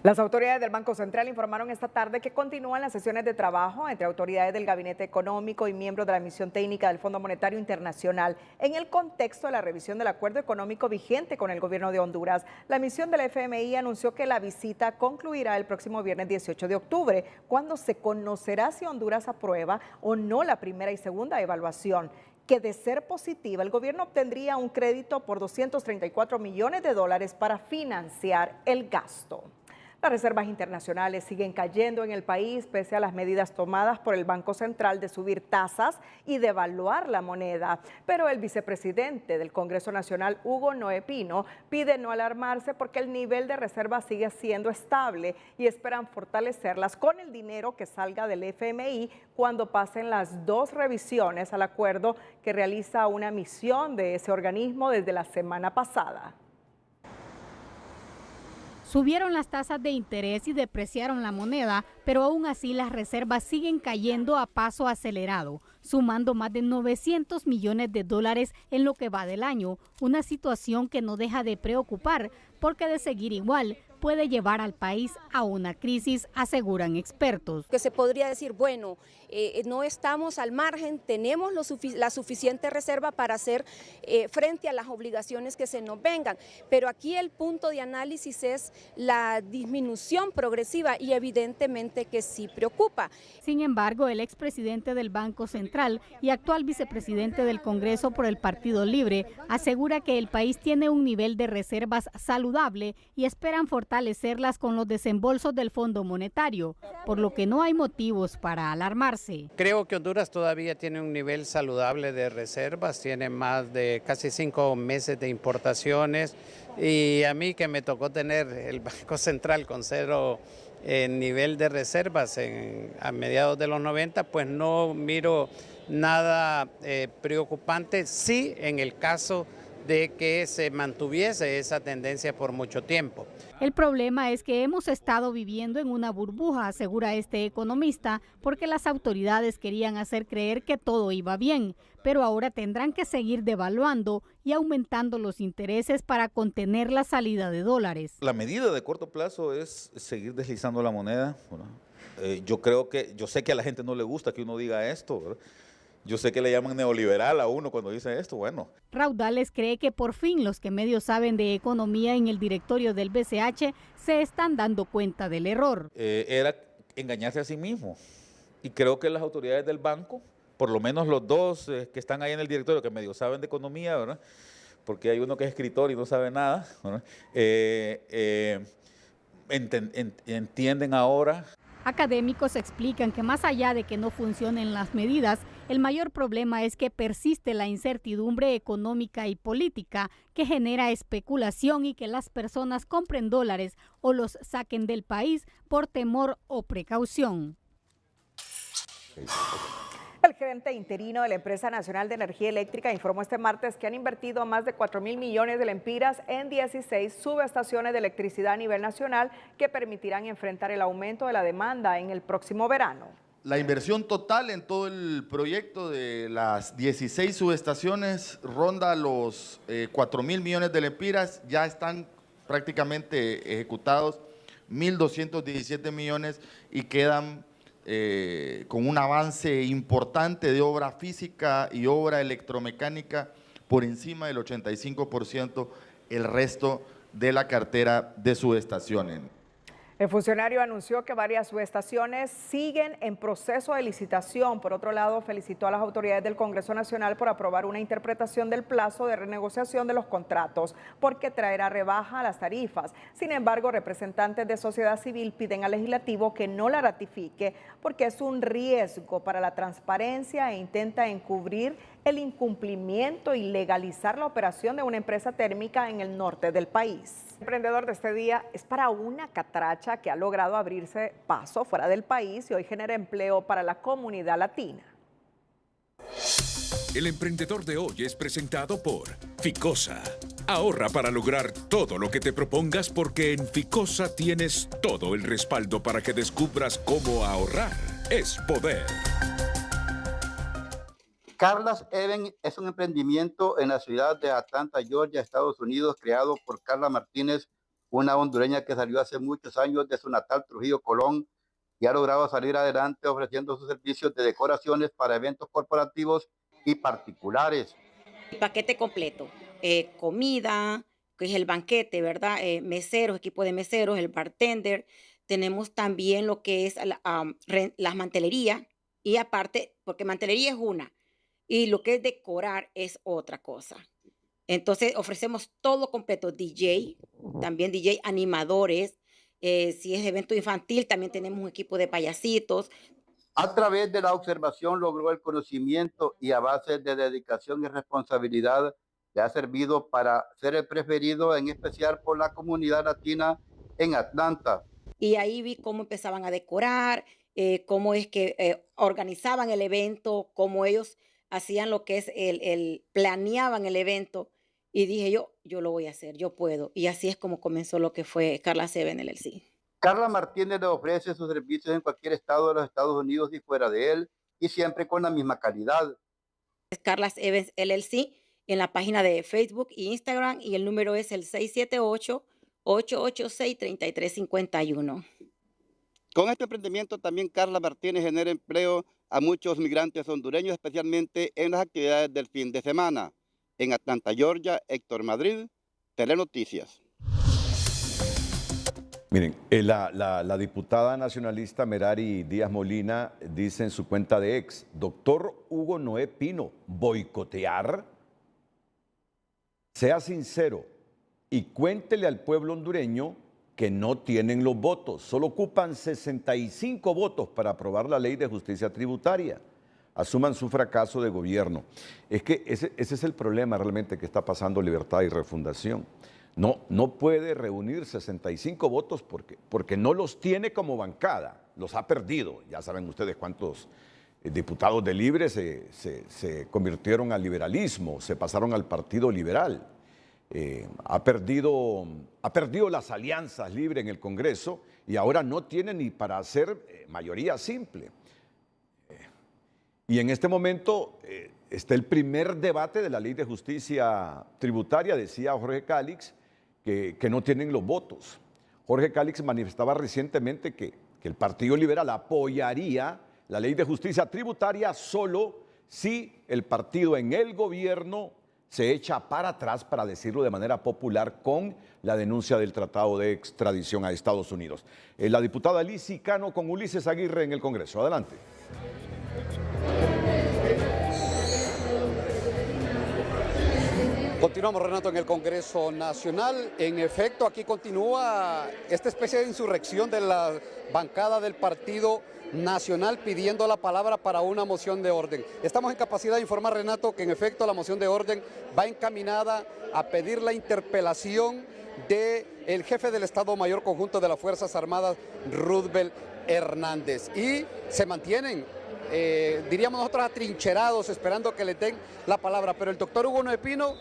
Las autoridades del Banco Central informaron esta tarde que continúan las sesiones de trabajo entre autoridades del Gabinete Económico y miembros de la Misión Técnica del Fondo Monetario Internacional en el contexto de la revisión del acuerdo económico vigente con el gobierno de Honduras. La misión del FMI anunció que la visita concluirá el próximo viernes 18 de octubre, cuando se conocerá si Honduras aprueba o no la primera y segunda evaluación, que de ser positiva el gobierno obtendría un crédito por $234 millones para financiar el gasto. Las reservas internacionales siguen cayendo en el país pese a las medidas tomadas por el Banco Central de subir tasas y devaluar la moneda. Pero el vicepresidente del Congreso Nacional, Hugo Noé Pino, pide no alarmarse porque el nivel de reservas sigue siendo estable y esperan fortalecerlas con el dinero que salga del FMI cuando pasen las 2 revisiones al acuerdo que realiza una misión de ese organismo desde la semana pasada. Subieron las tasas de interés y depreciaron la moneda, pero aún así las reservas siguen cayendo a paso acelerado, sumando más de $900 millones en lo que va del año, una situación que no deja de preocupar, porque de seguir igual, puede llevar al país a una crisis, aseguran expertos. Que se podría decir, bueno, no estamos al margen, tenemos la suficiente reserva para hacer frente a las obligaciones que se nos vengan, pero aquí el punto de análisis es la disminución progresiva y evidentemente que sí preocupa. Sin embargo, el expresidente del Banco Central y actual vicepresidente del Congreso por el Partido Libre asegura que el país tiene un nivel de reservas saludable y esperan fortalecerlas con los desembolsos del Fondo Monetario, por lo que no hay motivos para alarmarse. Creo que Honduras todavía tiene un nivel saludable de reservas, tiene más de casi 5 meses de importaciones y a mí que me tocó tener el Banco Central con 0 nivel de reservas a mediados de los 90, pues no miro nada preocupante, sí en el caso de que se mantuviese esa tendencia por mucho tiempo. El problema es que hemos estado viviendo en una burbuja, asegura este economista, porque las autoridades querían hacer creer que todo iba bien, pero ahora tendrán que seguir devaluando y aumentando los intereses para contener la salida de dólares. La medida de corto plazo es seguir deslizando la moneda. Yo sé que a la gente no le gusta que uno diga esto, ¿verdad? Yo sé que le llaman neoliberal a uno cuando dice esto, bueno. Raudales cree que por fin los que medio saben de economía en el directorio del BCH se están dando cuenta del error. Era engañarse a sí mismo. Y creo que las autoridades del banco, por lo menos los dos que están ahí en el directorio, que medio saben de economía, ¿verdad? Porque hay uno que es escritor y no sabe nada, ¿verdad? Entienden ahora. Académicos explican que más allá de que no funcionen las medidas, el mayor problema es que persiste la incertidumbre económica y política que genera especulación y que las personas compren dólares o los saquen del país por temor o precaución. El gerente interino de la Empresa Nacional de Energía Eléctrica informó este martes que han invertido más de 4.000 millones de lempiras en 16 subestaciones de electricidad a nivel nacional que permitirán enfrentar el aumento de la demanda en el próximo verano. La inversión total en todo el proyecto de las 16 subestaciones ronda los 4.000 millones de lempiras, ya están prácticamente ejecutados 1.217 millones y quedan con un avance importante de obra física y obra electromecánica por encima del 85% el resto de la cartera de subestaciones. El funcionario anunció que varias subestaciones siguen en proceso de licitación. Por otro lado, felicitó a las autoridades del Congreso Nacional por aprobar una interpretación del plazo de renegociación de los contratos, porque traerá rebaja a las tarifas. Sin embargo, representantes de sociedad civil piden al legislativo que no la ratifique porque es un riesgo para la transparencia e intenta encubrir el incumplimiento y legalizar la operación de una empresa térmica en el norte del país. El emprendedor de este día es para una catracha que ha logrado abrirse paso fuera del país y hoy genera empleo para la comunidad latina. El emprendedor de hoy es presentado por Ficosa. Ahorra para lograr todo lo que te propongas porque en Ficosa tienes todo el respaldo para que descubras cómo ahorrar es poder. Carla's Event es un emprendimiento en la ciudad de Atlanta, Georgia, Estados Unidos, creado por Carla Martínez, una hondureña que salió hace muchos años de su natal Trujillo, Colón, y ha logrado salir adelante ofreciendo sus servicios de decoraciones para eventos corporativos y particulares. El paquete completo, comida, que es el banquete, ¿verdad? Meseros, equipo de meseros, el bartender. Tenemos también lo que es la mantelería y aparte, porque mantelería es una, y lo que es decorar es otra cosa. Entonces ofrecemos todo completo, DJ, también DJ animadores, si es evento infantil también tenemos un equipo de payasitos. A través de la observación logró el conocimiento y a base de dedicación y responsabilidad le ha servido para ser el preferido, en especial por la comunidad latina en Atlanta. Y ahí vi cómo empezaban a decorar, cómo es que organizaban el evento, cómo ellos hacían lo que es planeaban el evento y dije yo lo voy a hacer, yo puedo. Y así es como comenzó lo que fue Carla's Event LLC. Carla Martínez le ofrece sus servicios en cualquier estado de los Estados Unidos y fuera de él y siempre con la misma calidad. Es Carla's Event LLC en la página de Facebook e Instagram y el número es el 886-3351. Con este emprendimiento también Carla Martínez genera empleo a muchos migrantes hondureños, especialmente en las actividades del fin de semana. En Atlanta, Georgia, Héctor Madrid, Telenoticias. Miren, la diputada nacionalista Merari Díaz Molina dice en su cuenta de ex, doctor Hugo Noé Pino, ¿boicotear? Sea sincero y cuéntele al pueblo hondureño que no tienen los votos. Solo ocupan 65 votos para aprobar la ley de justicia tributaria. Asuman su fracaso de gobierno. Es que ese es el problema realmente que está pasando Libertad y Refundación. No puede reunir 65 votos porque no los tiene como bancada, los ha perdido. Ya saben ustedes cuántos diputados de Libre se convirtieron al liberalismo, se pasaron al Partido Liberal. Ha perdido las alianzas Libre en el Congreso y ahora no tiene ni para hacer mayoría simple. Y en este momento está el primer debate de la Ley de Justicia Tributaria, decía Jorge Calix, que no tienen los votos. Jorge Calix manifestaba recientemente que el Partido Liberal apoyaría la Ley de Justicia Tributaria solo si el partido en el gobierno se echa para atrás, para decirlo de manera popular, con la denuncia del tratado de extradición a Estados Unidos. La diputada Lizy Cano con Ulises Aguirre en el Congreso. Adelante. Continuamos, Renato, en el Congreso Nacional. En efecto, aquí continúa esta especie de insurrección de la bancada del Partido Nacional pidiendo la palabra para una moción de orden. Estamos en capacidad de informar, Renato, que en efecto la moción de orden va encaminada a pedir la interpelación del jefe del Estado Mayor Conjunto de las Fuerzas Armadas, Rudbel Hernández. Y se mantienen, diríamos nosotros, atrincherados, esperando que le den la palabra. Pero el doctor Hugo Noé Pino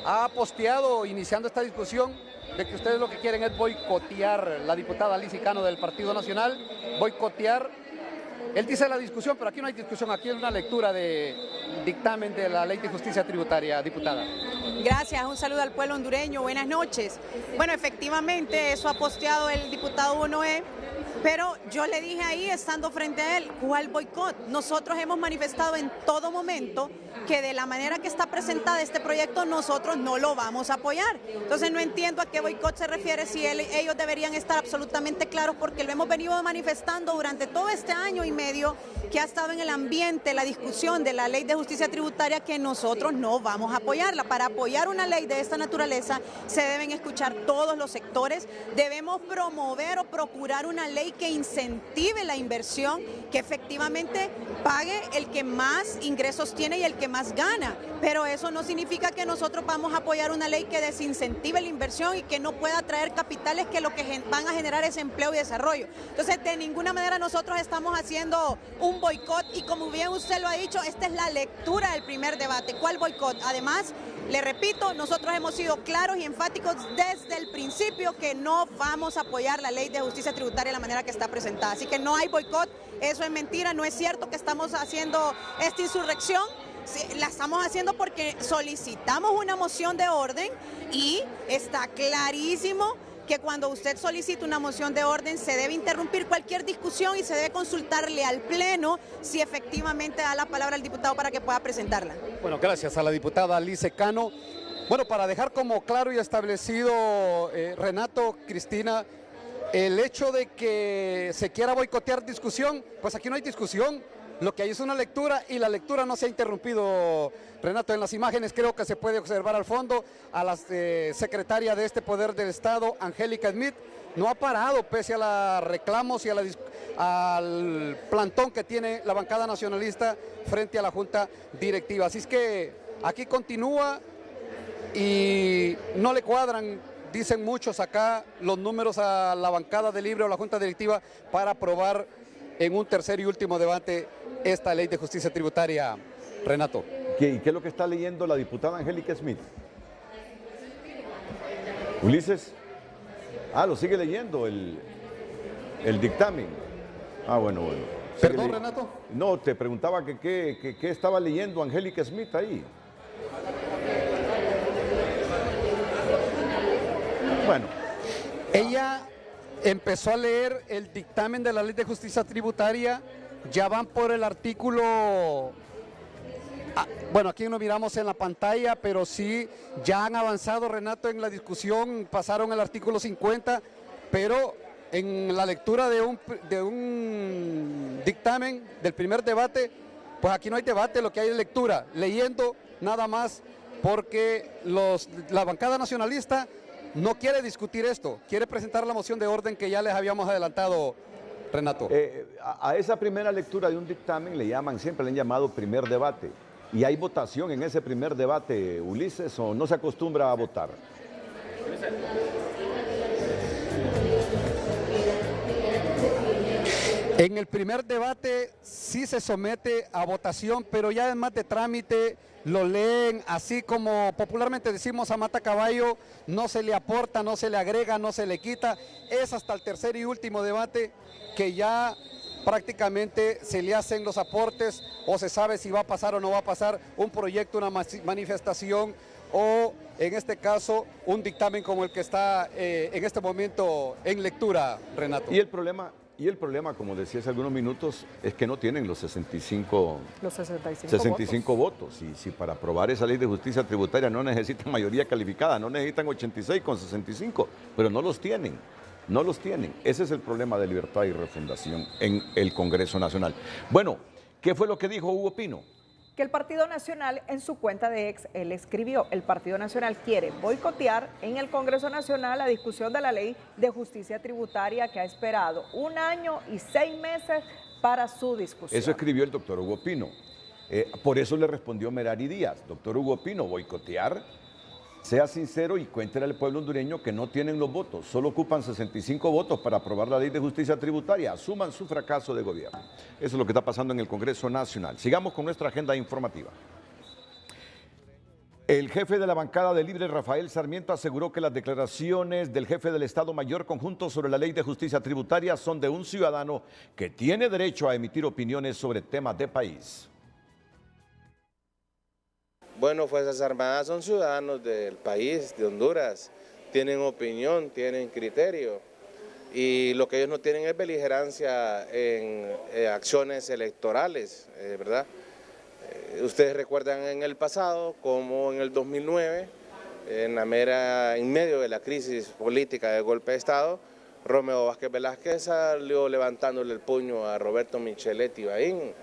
ha posteado, iniciando esta discusión, de que ustedes lo que quieren es boicotear, la diputada Lizy Cano del Partido Nacional, boicotear. Él dice la discusión, pero aquí no hay discusión, aquí es una lectura de dictamen de la Ley de Justicia Tributaria, diputada. Gracias, un saludo al pueblo hondureño, buenas noches. Bueno, efectivamente, eso ha posteado el diputado Hugo Noé, pero yo le dije ahí, estando frente a él, ¿cuál boicot? Nosotros hemos manifestado en todo momento que de la manera que está presentada este proyecto, nosotros no lo vamos a apoyar. Entonces no entiendo a qué boicot se refiere, si ellos deberían estar absolutamente claros, porque lo hemos venido manifestando durante todo este año y medio que ha estado en el ambiente la discusión de la Ley de Justicia Tributaria, que nosotros no vamos a apoyarla. Para apoyar una ley de esta naturaleza se deben escuchar todos los sectores, debemos promover o procurar una ley que incentive la inversión, que efectivamente pague el que más ingresos tiene y el que más gana, pero eso no significa que nosotros vamos a apoyar una ley que desincentive la inversión y que no pueda traer capitales que lo que van a generar es empleo y desarrollo. Entonces, de ninguna manera nosotros estamos haciendo un boicot y, como bien usted lo ha dicho, esta es la lectura del primer debate. ¿Cuál boicot? Además, le repito, nosotros hemos sido claros y enfáticos desde el principio que no vamos a apoyar la Ley de Justicia Tributaria de la manera que está presentada. Así que no hay boicot, eso es mentira, no es cierto que estamos haciendo esta insurrección. Sí, la estamos haciendo porque solicitamos una moción de orden y está clarísimo que cuando usted solicita una moción de orden se debe interrumpir cualquier discusión y se debe consultarle al Pleno si efectivamente da la palabra al diputado para que pueda presentarla. Bueno, gracias a la diputada Lizy Cano. Bueno, para dejar como claro y establecido, Renato, Cristina, el hecho de que se quiera boicotear discusión, pues aquí no hay discusión. Lo que hay es una lectura y la lectura no se ha interrumpido, Renato. En las imágenes creo que se puede observar al fondo a la secretaria de este Poder del Estado, Angélica Smith, no ha parado pese a los reclamos y al plantón que tiene la bancada nacionalista frente a la Junta Directiva. Así es que aquí continúa y no le cuadran, dicen muchos acá, los números a la bancada de Libre o la Junta Directiva para aprobar en un tercer y último debate esta Ley de Justicia Tributaria, Renato. ¿Y qué es lo que está leyendo la diputada Angélica Smith? Ulises. Lo sigue leyendo el dictamen. Bueno. ¿Perdón, Renato? No, te preguntaba que qué estaba leyendo Angélica Smith ahí. Bueno. Ella empezó a leer el dictamen de la Ley de Justicia Tributaria, ya van por el artículo, bueno, aquí no miramos en la pantalla, pero sí, ya han avanzado, Renato, en la discusión, pasaron el artículo 50, pero en la lectura de un dictamen del primer debate, pues aquí no hay debate, lo que hay es lectura, leyendo nada más, porque la bancada nacionalista no quiere discutir esto, quiere presentar la moción de orden que ya les habíamos adelantado, Renato. A esa primera lectura de un dictamen siempre le han llamado primer debate. ¿Y hay votación en ese primer debate, Ulises, o no se acostumbra a votar? En el primer debate sí se somete a votación, pero ya además de trámite lo leen así como popularmente decimos a mata caballo, no se le aporta, no se le agrega, no se le quita. Es hasta el tercer y último debate que ya prácticamente se le hacen los aportes o se sabe si va a pasar o no va a pasar un proyecto, una manifestación o en este caso un dictamen como el que está en este momento en lectura, Renato. Y el problema, como decía hace algunos minutos, es que no tienen los 65 votos. Y si para aprobar esa ley de justicia tributaria no necesitan mayoría calificada, no necesitan 86 con 65, pero no los tienen. No los tienen. Ese es el problema de Libertad y Refundación en el Congreso Nacional. Bueno, ¿qué fue lo que dijo Hugo Pino? Que el Partido Nacional, en su cuenta de ex, él escribió, el Partido Nacional quiere boicotear en el Congreso Nacional la discusión de la ley de justicia tributaria que ha esperado 1 año y 6 meses para su discusión. Eso escribió el doctor Hugo Pino. Por eso le respondió Merari Díaz. Doctor Hugo Pino, boicotear, sea sincero y cuéntele al pueblo hondureño que no tienen los votos, solo ocupan 65 votos para aprobar la ley de justicia tributaria, asuman su fracaso de gobierno. Eso es lo que está pasando en el Congreso Nacional. Sigamos con nuestra agenda informativa. El jefe de la bancada de Libre, Rafael Sarmiento, aseguró que las declaraciones del jefe del Estado Mayor Conjunto sobre la ley de justicia tributaria son de un ciudadano que tiene derecho a emitir opiniones sobre temas de país. Bueno, Fuerzas Armadas son ciudadanos del país, de Honduras, tienen opinión, tienen criterio y lo que ellos no tienen es beligerancia en acciones electorales, ¿verdad? Ustedes recuerdan en el pasado como en el 2009, en medio de la crisis política del golpe de Estado, Romeo Vázquez Velázquez salió levantándole el puño a Roberto Micheletti Baín.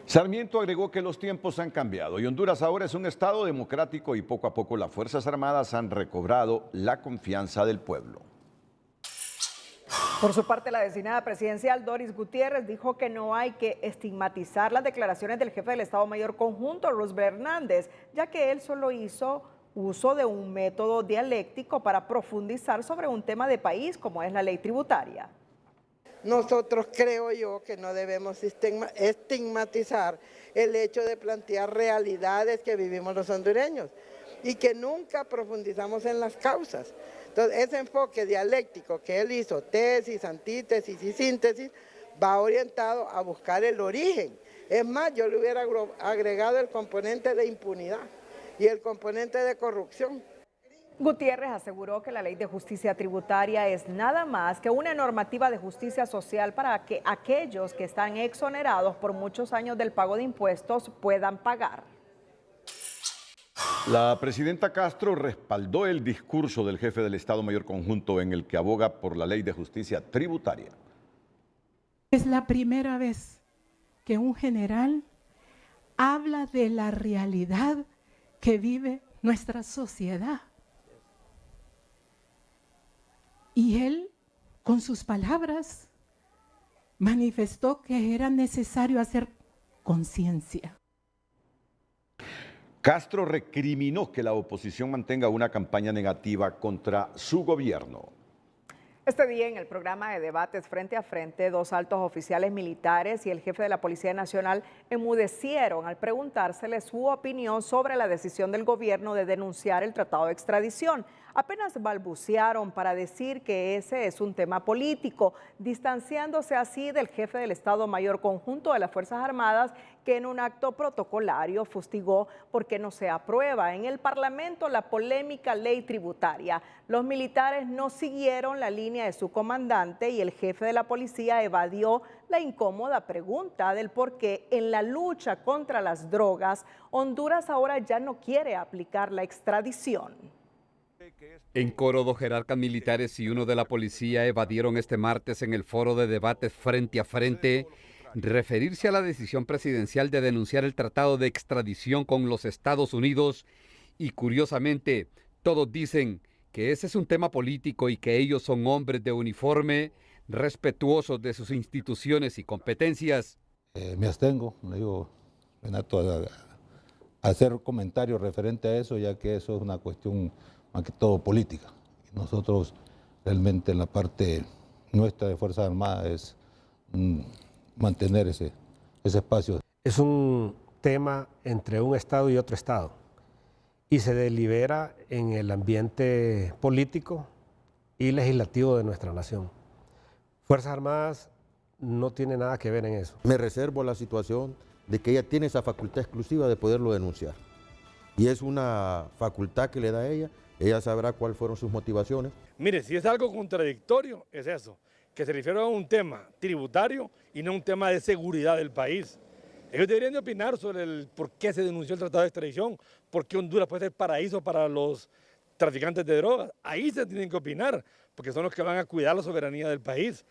Sarmiento agregó que los tiempos han cambiado y Honduras ahora es un estado democrático y poco a poco las Fuerzas Armadas han recobrado la confianza del pueblo. Por su parte, la designada presidencial Doris Gutiérrez dijo que no hay que estigmatizar las declaraciones del jefe del Estado Mayor Conjunto, Roosevelt Hernández, ya que él solo hizo uso de un método dialéctico para profundizar sobre un tema de país como es la ley tributaria. Nosotros creo yo que no debemos estigmatizar el hecho de plantear realidades que vivimos los hondureños y que nunca profundizamos en las causas. Entonces, ese enfoque dialéctico que él hizo, tesis, antítesis y síntesis, va orientado a buscar el origen. Es más, yo le hubiera agregado el componente de impunidad y el componente de corrupción. Gutiérrez aseguró que la ley de justicia tributaria es nada más que una normativa de justicia social para que aquellos que están exonerados por muchos años del pago de impuestos puedan pagar. La presidenta Castro respaldó el discurso del jefe del Estado Mayor Conjunto en el que aboga por la ley de justicia tributaria. Es la primera vez que un general habla de la realidad que vive nuestra sociedad. Y él, con sus palabras, manifestó que era necesario hacer conciencia. Castro recriminó que la oposición mantenga una campaña negativa contra su gobierno. Este día en el programa de debates frente a frente, 2 altos oficiales militares y el jefe de la Policía Nacional enmudecieron al preguntársele su opinión sobre la decisión del gobierno de denunciar el tratado de extradición. apenas balbucearon para decir que ese es un tema político, distanciándose así del jefe del Estado Mayor Conjunto de las Fuerzas Armadas, que en un acto protocolario fustigó porque no se aprueba en el Parlamento la polémica ley tributaria. Los militares no siguieron la línea de su comandante y el jefe de la policía evadió la incómoda pregunta del por qué en la lucha contra las drogas, Honduras ahora ya no quiere aplicar la extradición. En Coro, 2 jerarcas militares y uno de la policía evadieron este martes en el foro de debates frente a frente referirse a la decisión presidencial de denunciar el tratado de extradición con los Estados Unidos y, curiosamente, todos dicen que ese es un tema político y que ellos son hombres de uniforme, respetuosos de sus instituciones y competencias. Me abstengo, le digo, Renato, a hacer comentarios referente a eso, ya que eso es una cuestión más que todo política. Nosotros realmente en la parte nuestra de Fuerzas Armadas es mantener ese espacio. Es un tema entre un Estado y otro Estado y se delibera en el ambiente político y legislativo de nuestra nación. Fuerzas Armadas no tiene nada que ver en eso. Me reservo la situación de que ella tiene esa facultad exclusiva de poderlo denunciar. Y es una facultad que le da a ella sabrá cuáles fueron sus motivaciones. Mire, si es algo contradictorio, es eso, que se refiere a un tema tributario y no un tema de seguridad del país. Ellos deberían de opinar sobre el por qué se denunció el tratado de extradición, por qué Honduras puede ser paraíso para los traficantes de drogas. Ahí se tienen que opinar, porque son los que van a cuidar la soberanía del país.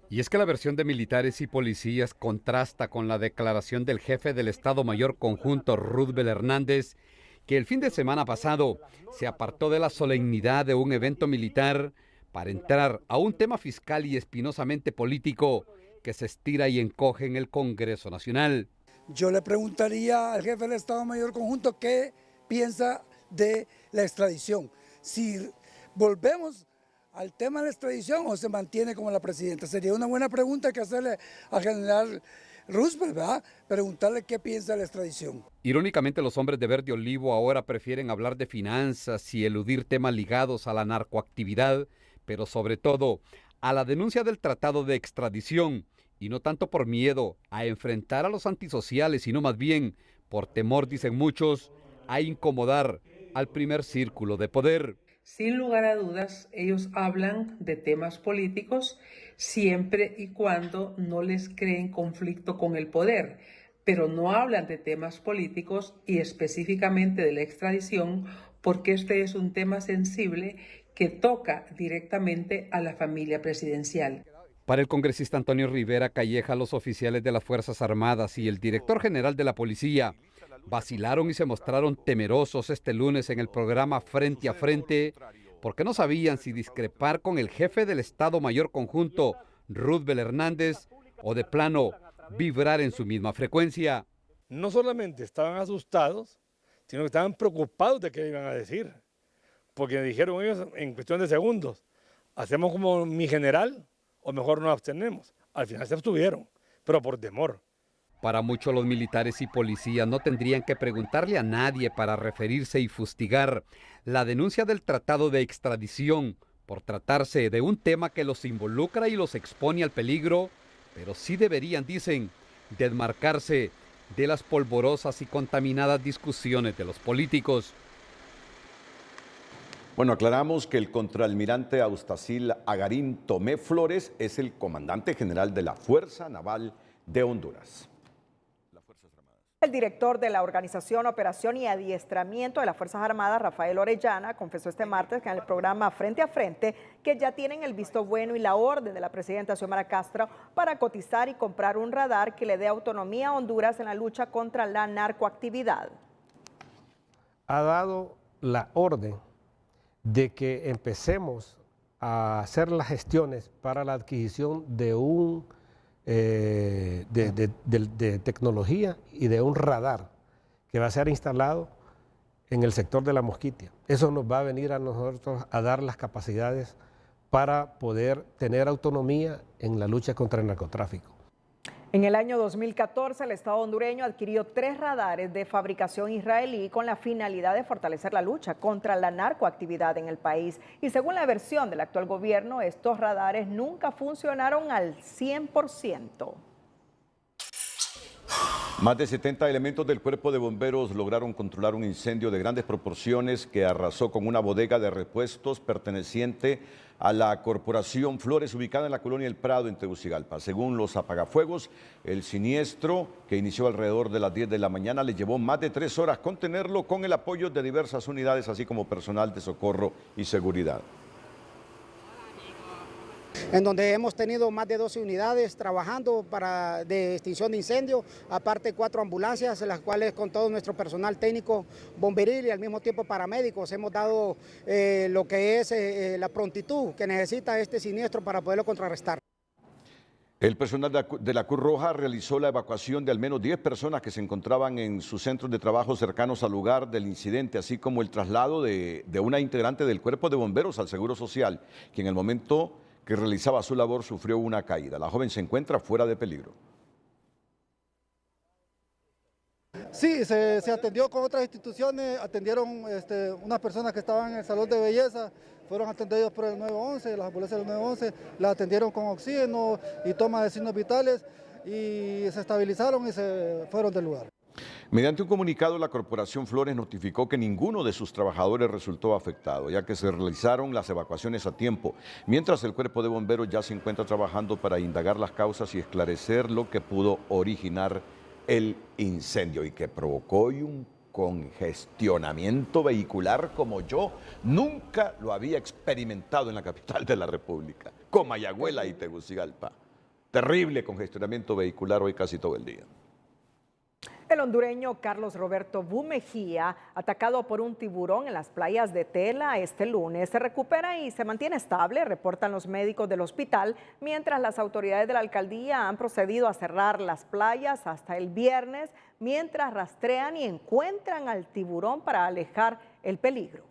Y es que la versión de militares y policías contrasta con la declaración del jefe del Estado Mayor Conjunto, Roosevelt Hernández, que el fin de semana pasado se apartó de la solemnidad de un evento militar para entrar a un tema fiscal y espinosamente político que se estira y encoge en el Congreso Nacional. Yo le preguntaría al jefe del Estado Mayor Conjunto qué piensa de la extradición. Si volvemos al tema de la extradición o se mantiene como la presidenta. Sería una buena pregunta que hacerle al general Roosevelt, ¿verdad? Preguntarle qué piensa de la extradición. Irónicamente, los hombres de verde olivo ahora prefieren hablar de finanzas y eludir temas ligados a la narcoactividad, pero sobre todo a la denuncia del tratado de extradición, y no tanto por miedo a enfrentar a los antisociales, sino más bien por temor, dicen muchos, a incomodar al primer círculo de poder. Sin lugar a dudas, ellos hablan de temas políticos siempre y cuando no les creen conflicto con el poder, pero no hablan de temas políticos y específicamente de la extradición, porque este es un tema sensible que toca directamente a la familia presidencial. Para el congresista Antonio Rivera Calleja, los oficiales de las Fuerzas Armadas y el director general de la Policía vacilaron y se mostraron temerosos este lunes en el programa Frente a Frente porque no sabían si discrepar con el jefe del Estado Mayor Conjunto, Roosevelt Hernández, o de plano vibrar en su misma frecuencia. No solamente estaban asustados, sino que estaban preocupados de qué iban a decir, porque dijeron ellos en cuestión de segundos, ¿hacemos como mi general o mejor nos abstenemos? Al final se abstuvieron, pero por temor. Para muchos, los militares y policías no tendrían que preguntarle a nadie para referirse y fustigar la denuncia del tratado de extradición por tratarse de un tema que los involucra y los expone al peligro, pero sí deberían, dicen, desmarcarse de las polvorosas y contaminadas discusiones de los políticos. Bueno, aclaramos que el contraalmirante Eustacil Agarín Tomé Flores es el comandante general de la Fuerza Naval de Honduras. El director de la Organización, Operación y Adiestramiento de las Fuerzas Armadas, Rafael Orellana, confesó este martes que en el programa Frente a Frente que ya tienen el visto bueno y la orden de la presidenta Xiomara Castro para cotizar y comprar un radar que le dé autonomía a Honduras en la lucha contra la narcoactividad. Ha dado la orden de que empecemos a hacer las gestiones para la adquisición de un de tecnología y de un radar que va a ser instalado en el sector de la Mosquitia. Eso nos va a venir a nosotros a dar las capacidades para poder tener autonomía en la lucha contra el narcotráfico. En el año 2014, el Estado hondureño adquirió 3 radares de fabricación israelí con la finalidad de fortalecer la lucha contra la narcoactividad en el país. Y según la versión del actual gobierno, estos radares nunca funcionaron al 100%. Más de 70 elementos del Cuerpo de Bomberos lograron controlar un incendio de grandes proporciones que arrasó con una bodega de repuestos perteneciente a la Corporación Flores, ubicada en la colonia El Prado, en Tegucigalpa. Según los apagafuegos, el siniestro, que inició alrededor de las 10 de la mañana, le llevó más de 3 horas contenerlo con el apoyo de diversas unidades, así como personal de socorro y seguridad. En donde hemos tenido más de 12 unidades trabajando de extinción de incendio, aparte 4 ambulancias, en las cuales con todo nuestro personal técnico bomberil y al mismo tiempo paramédicos hemos dado lo que es la prontitud que necesita este siniestro para poderlo contrarrestar. El personal de la Cruz Roja realizó la evacuación de al menos 10 personas que se encontraban en sus centros de trabajo cercanos al lugar del incidente, así como el traslado de una integrante del Cuerpo de Bomberos al Seguro Social, quien en el momento que realizaba su labor sufrió una caída. La joven se encuentra fuera de peligro. Sí, se atendió con otras instituciones, atendieron unas personas que estaban en el salón de belleza, fueron atendidos por el 911, las ambulancias del 911, las atendieron con oxígeno y toma de signos vitales y se estabilizaron y se fueron del lugar. Mediante un comunicado, la Corporación Flores notificó que ninguno de sus trabajadores resultó afectado, ya que se realizaron las evacuaciones a tiempo, mientras el Cuerpo de Bomberos ya se encuentra trabajando para indagar las causas y esclarecer lo que pudo originar el incendio y que provocó un congestionamiento vehicular como yo nunca lo había experimentado en la capital de la República, Comayagüela y Tegucigalpa. Terrible congestionamiento vehicular hoy casi todo el día. El hondureño Carlos Roberto Bumejía, atacado por un tiburón en las playas de Tela este lunes, se recupera y se mantiene estable, reportan los médicos del hospital, mientras las autoridades de la alcaldía han procedido a cerrar las playas hasta el viernes, mientras rastrean y encuentran al tiburón para alejar el peligro.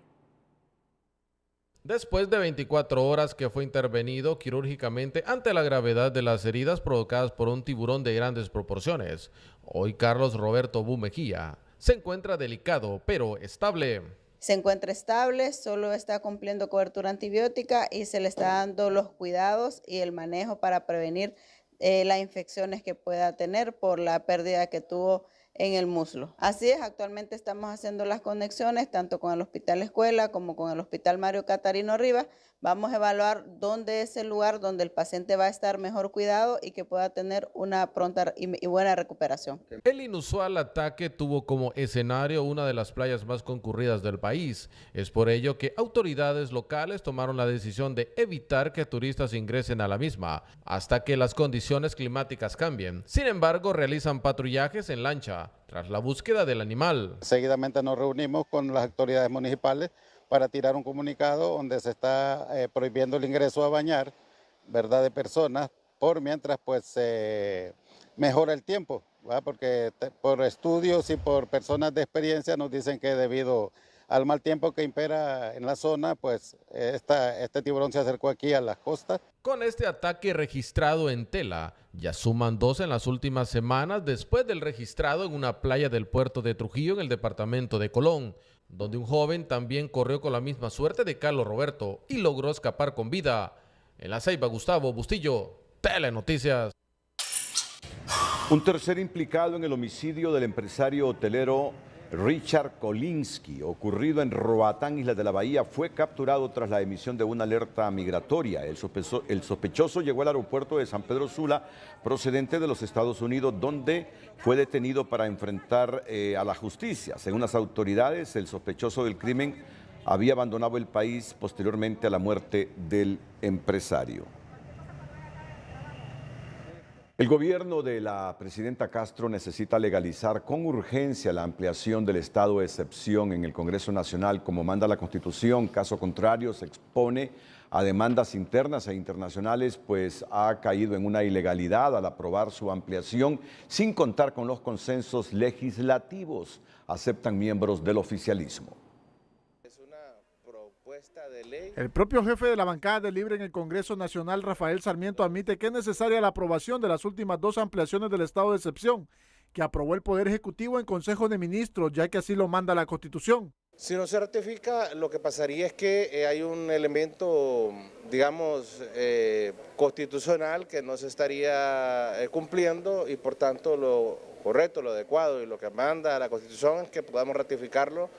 Después de 24 horas que fue intervenido quirúrgicamente ante la gravedad de las heridas provocadas por un tiburón de grandes proporciones, hoy Carlos Roberto Bumejía se encuentra delicado pero estable. Se encuentra estable, solo está cumpliendo cobertura antibiótica y se le está dando los cuidados y el manejo para prevenir las infecciones que pueda tener por la pérdida que tuvo en el muslo. Así es, actualmente estamos haciendo las conexiones tanto con el Hospital Escuela como con el Hospital Mario Catarino Rivas. Vamos a evaluar dónde es el lugar donde el paciente va a estar mejor cuidado y que pueda tener una pronta y buena recuperación. El inusual ataque tuvo como escenario una de las playas más concurridas del país. Es por ello que autoridades locales tomaron la decisión de evitar que turistas ingresen a la misma hasta que las condiciones climáticas cambien. Sin embargo, realizan patrullajes en lancha tras la búsqueda del animal. Seguidamente nos reunimos con las autoridades municipales para tirar un comunicado donde se está prohibiendo el ingreso a bañar, ¿verdad?, de personas, por mientras pues se mejora el tiempo, ¿verdad? Porque por estudios y por personas de experiencia nos dicen que debido al mal tiempo que impera en la zona, pues este tiburón se acercó aquí a las costas. Con este ataque registrado en Tela, ya suman 2 en las últimas semanas después del registrado en una playa del puerto de Trujillo en el departamento de Colón, donde un joven también corrió con la misma suerte de Carlos Roberto y logró escapar con vida. En La Ceiba, Gustavo Bustillo, Telenoticias. Un tercer implicado en el homicidio del empresario hotelero Richard Kolinsky, ocurrido en Roatán, Islas de la Bahía, fue capturado tras la emisión de una alerta migratoria. El sospechoso llegó al aeropuerto de San Pedro Sula, procedente de los Estados Unidos, donde fue detenido para enfrentar a la justicia. Según las autoridades, el sospechoso del crimen había abandonado el país posteriormente a la muerte del empresario. El gobierno de la presidenta Castro necesita legalizar con urgencia la ampliación del estado de excepción en el Congreso Nacional, como manda la Constitución. Caso contrario, se expone a demandas internas e internacionales, pues ha caído en una ilegalidad al aprobar su ampliación sin contar con los consensos legislativos, aceptan miembros del oficialismo. Es una propuesta El propio jefe de la bancada de Libre en el Congreso Nacional, Rafael Sarmiento, admite que es necesaria la aprobación de las últimas 2 ampliaciones del estado de excepción que aprobó el Poder Ejecutivo en Consejo de Ministros, ya que así lo manda la Constitución. Si no se ratifica, lo que pasaría es que hay un elemento, digamos, constitucional que no se estaría cumpliendo y por tanto lo correcto, lo adecuado y lo que manda la Constitución es que podamos ratificarlo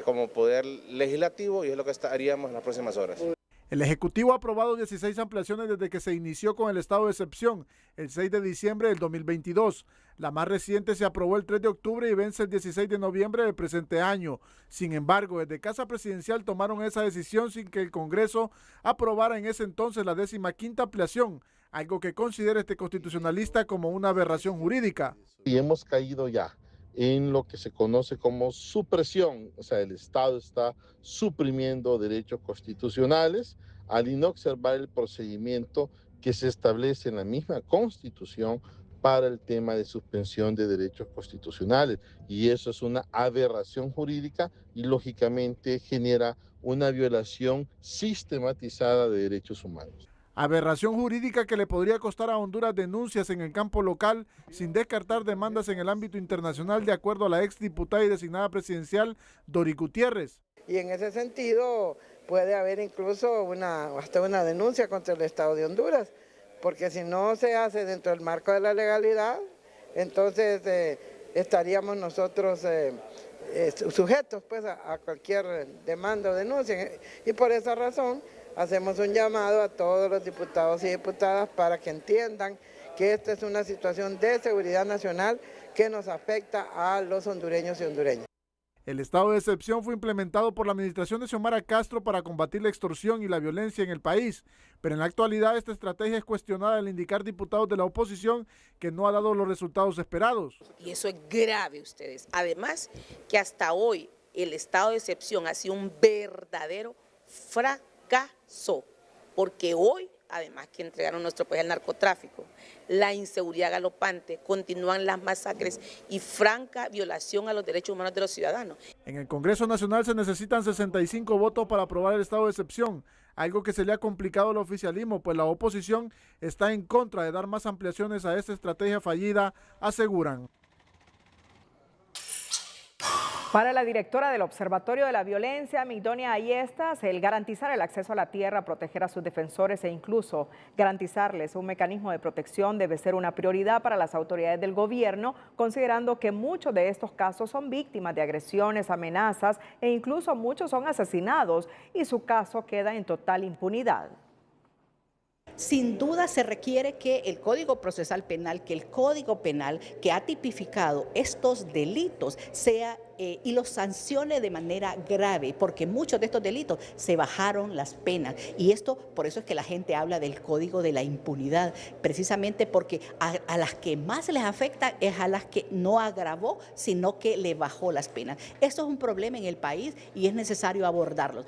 como poder legislativo y es lo que haríamos en las próximas horas. El Ejecutivo ha aprobado 16 ampliaciones desde que se inició con el estado de excepción el 6 de diciembre del 2022. La más reciente se aprobó el 3 de octubre y vence el 16 de noviembre del presente año. Sin embargo, desde Casa Presidencial tomaron esa decisión sin que el Congreso aprobara en ese entonces la 15ª ampliación, algo que considera este constitucionalista como una aberración jurídica. Y hemos caído ya en lo que se conoce como supresión, o sea, el Estado está suprimiendo derechos constitucionales al no observar el procedimiento que se establece en la misma Constitución para el tema de suspensión de derechos constitucionales. Y eso es una aberración jurídica y lógicamente genera una violación sistematizada de derechos humanos. Aberración jurídica que le podría costar a Honduras denuncias en el campo local, sin descartar demandas en el ámbito internacional, de acuerdo a la exdiputada y designada presidencial Dori Gutiérrez. Y en ese sentido puede haber incluso hasta una denuncia contra el Estado de Honduras, porque si no se hace dentro del marco de la legalidad, entonces estaríamos nosotros sujetos pues, a cualquier demanda o denuncia. Y por esa razón hacemos un llamado a todos los diputados y diputadas para que entiendan que esta es una situación de seguridad nacional que nos afecta a los hondureños y hondureñas. El estado de excepción fue implementado por la administración de Xiomara Castro para combatir la extorsión y la violencia en el país, pero en la actualidad esta estrategia es cuestionada al indicar diputados de la oposición que no ha dado los resultados esperados. Y eso es grave, ustedes. Además, que hasta hoy el estado de excepción ha sido un verdadero fracaso, porque hoy, además que entregaron nuestro país al narcotráfico, la inseguridad galopante, continúan las masacres y franca violación a los derechos humanos de los ciudadanos. En el Congreso Nacional se necesitan 65 votos para aprobar el estado de excepción, algo que se le ha complicado al oficialismo, pues la oposición está en contra de dar más ampliaciones a esta estrategia fallida, aseguran. Para la directora del Observatorio de la Violencia, Migdonia Ayestas, el garantizar el acceso a la tierra, proteger a sus defensores e incluso garantizarles un mecanismo de protección debe ser una prioridad para las autoridades del gobierno, considerando que muchos de estos casos son víctimas de agresiones, amenazas e incluso muchos son asesinados y su caso queda en total impunidad. Sin duda se requiere que el Código Procesal Penal, que el Código Penal que ha tipificado estos delitos sea y los sancione de manera grave, porque muchos de estos delitos se bajaron las penas. Y esto, por eso es que la gente habla del Código de la Impunidad, precisamente porque a las que más les afecta es a las que no agravó, sino que le bajó las penas. Esto es un problema en el país y es necesario abordarlo.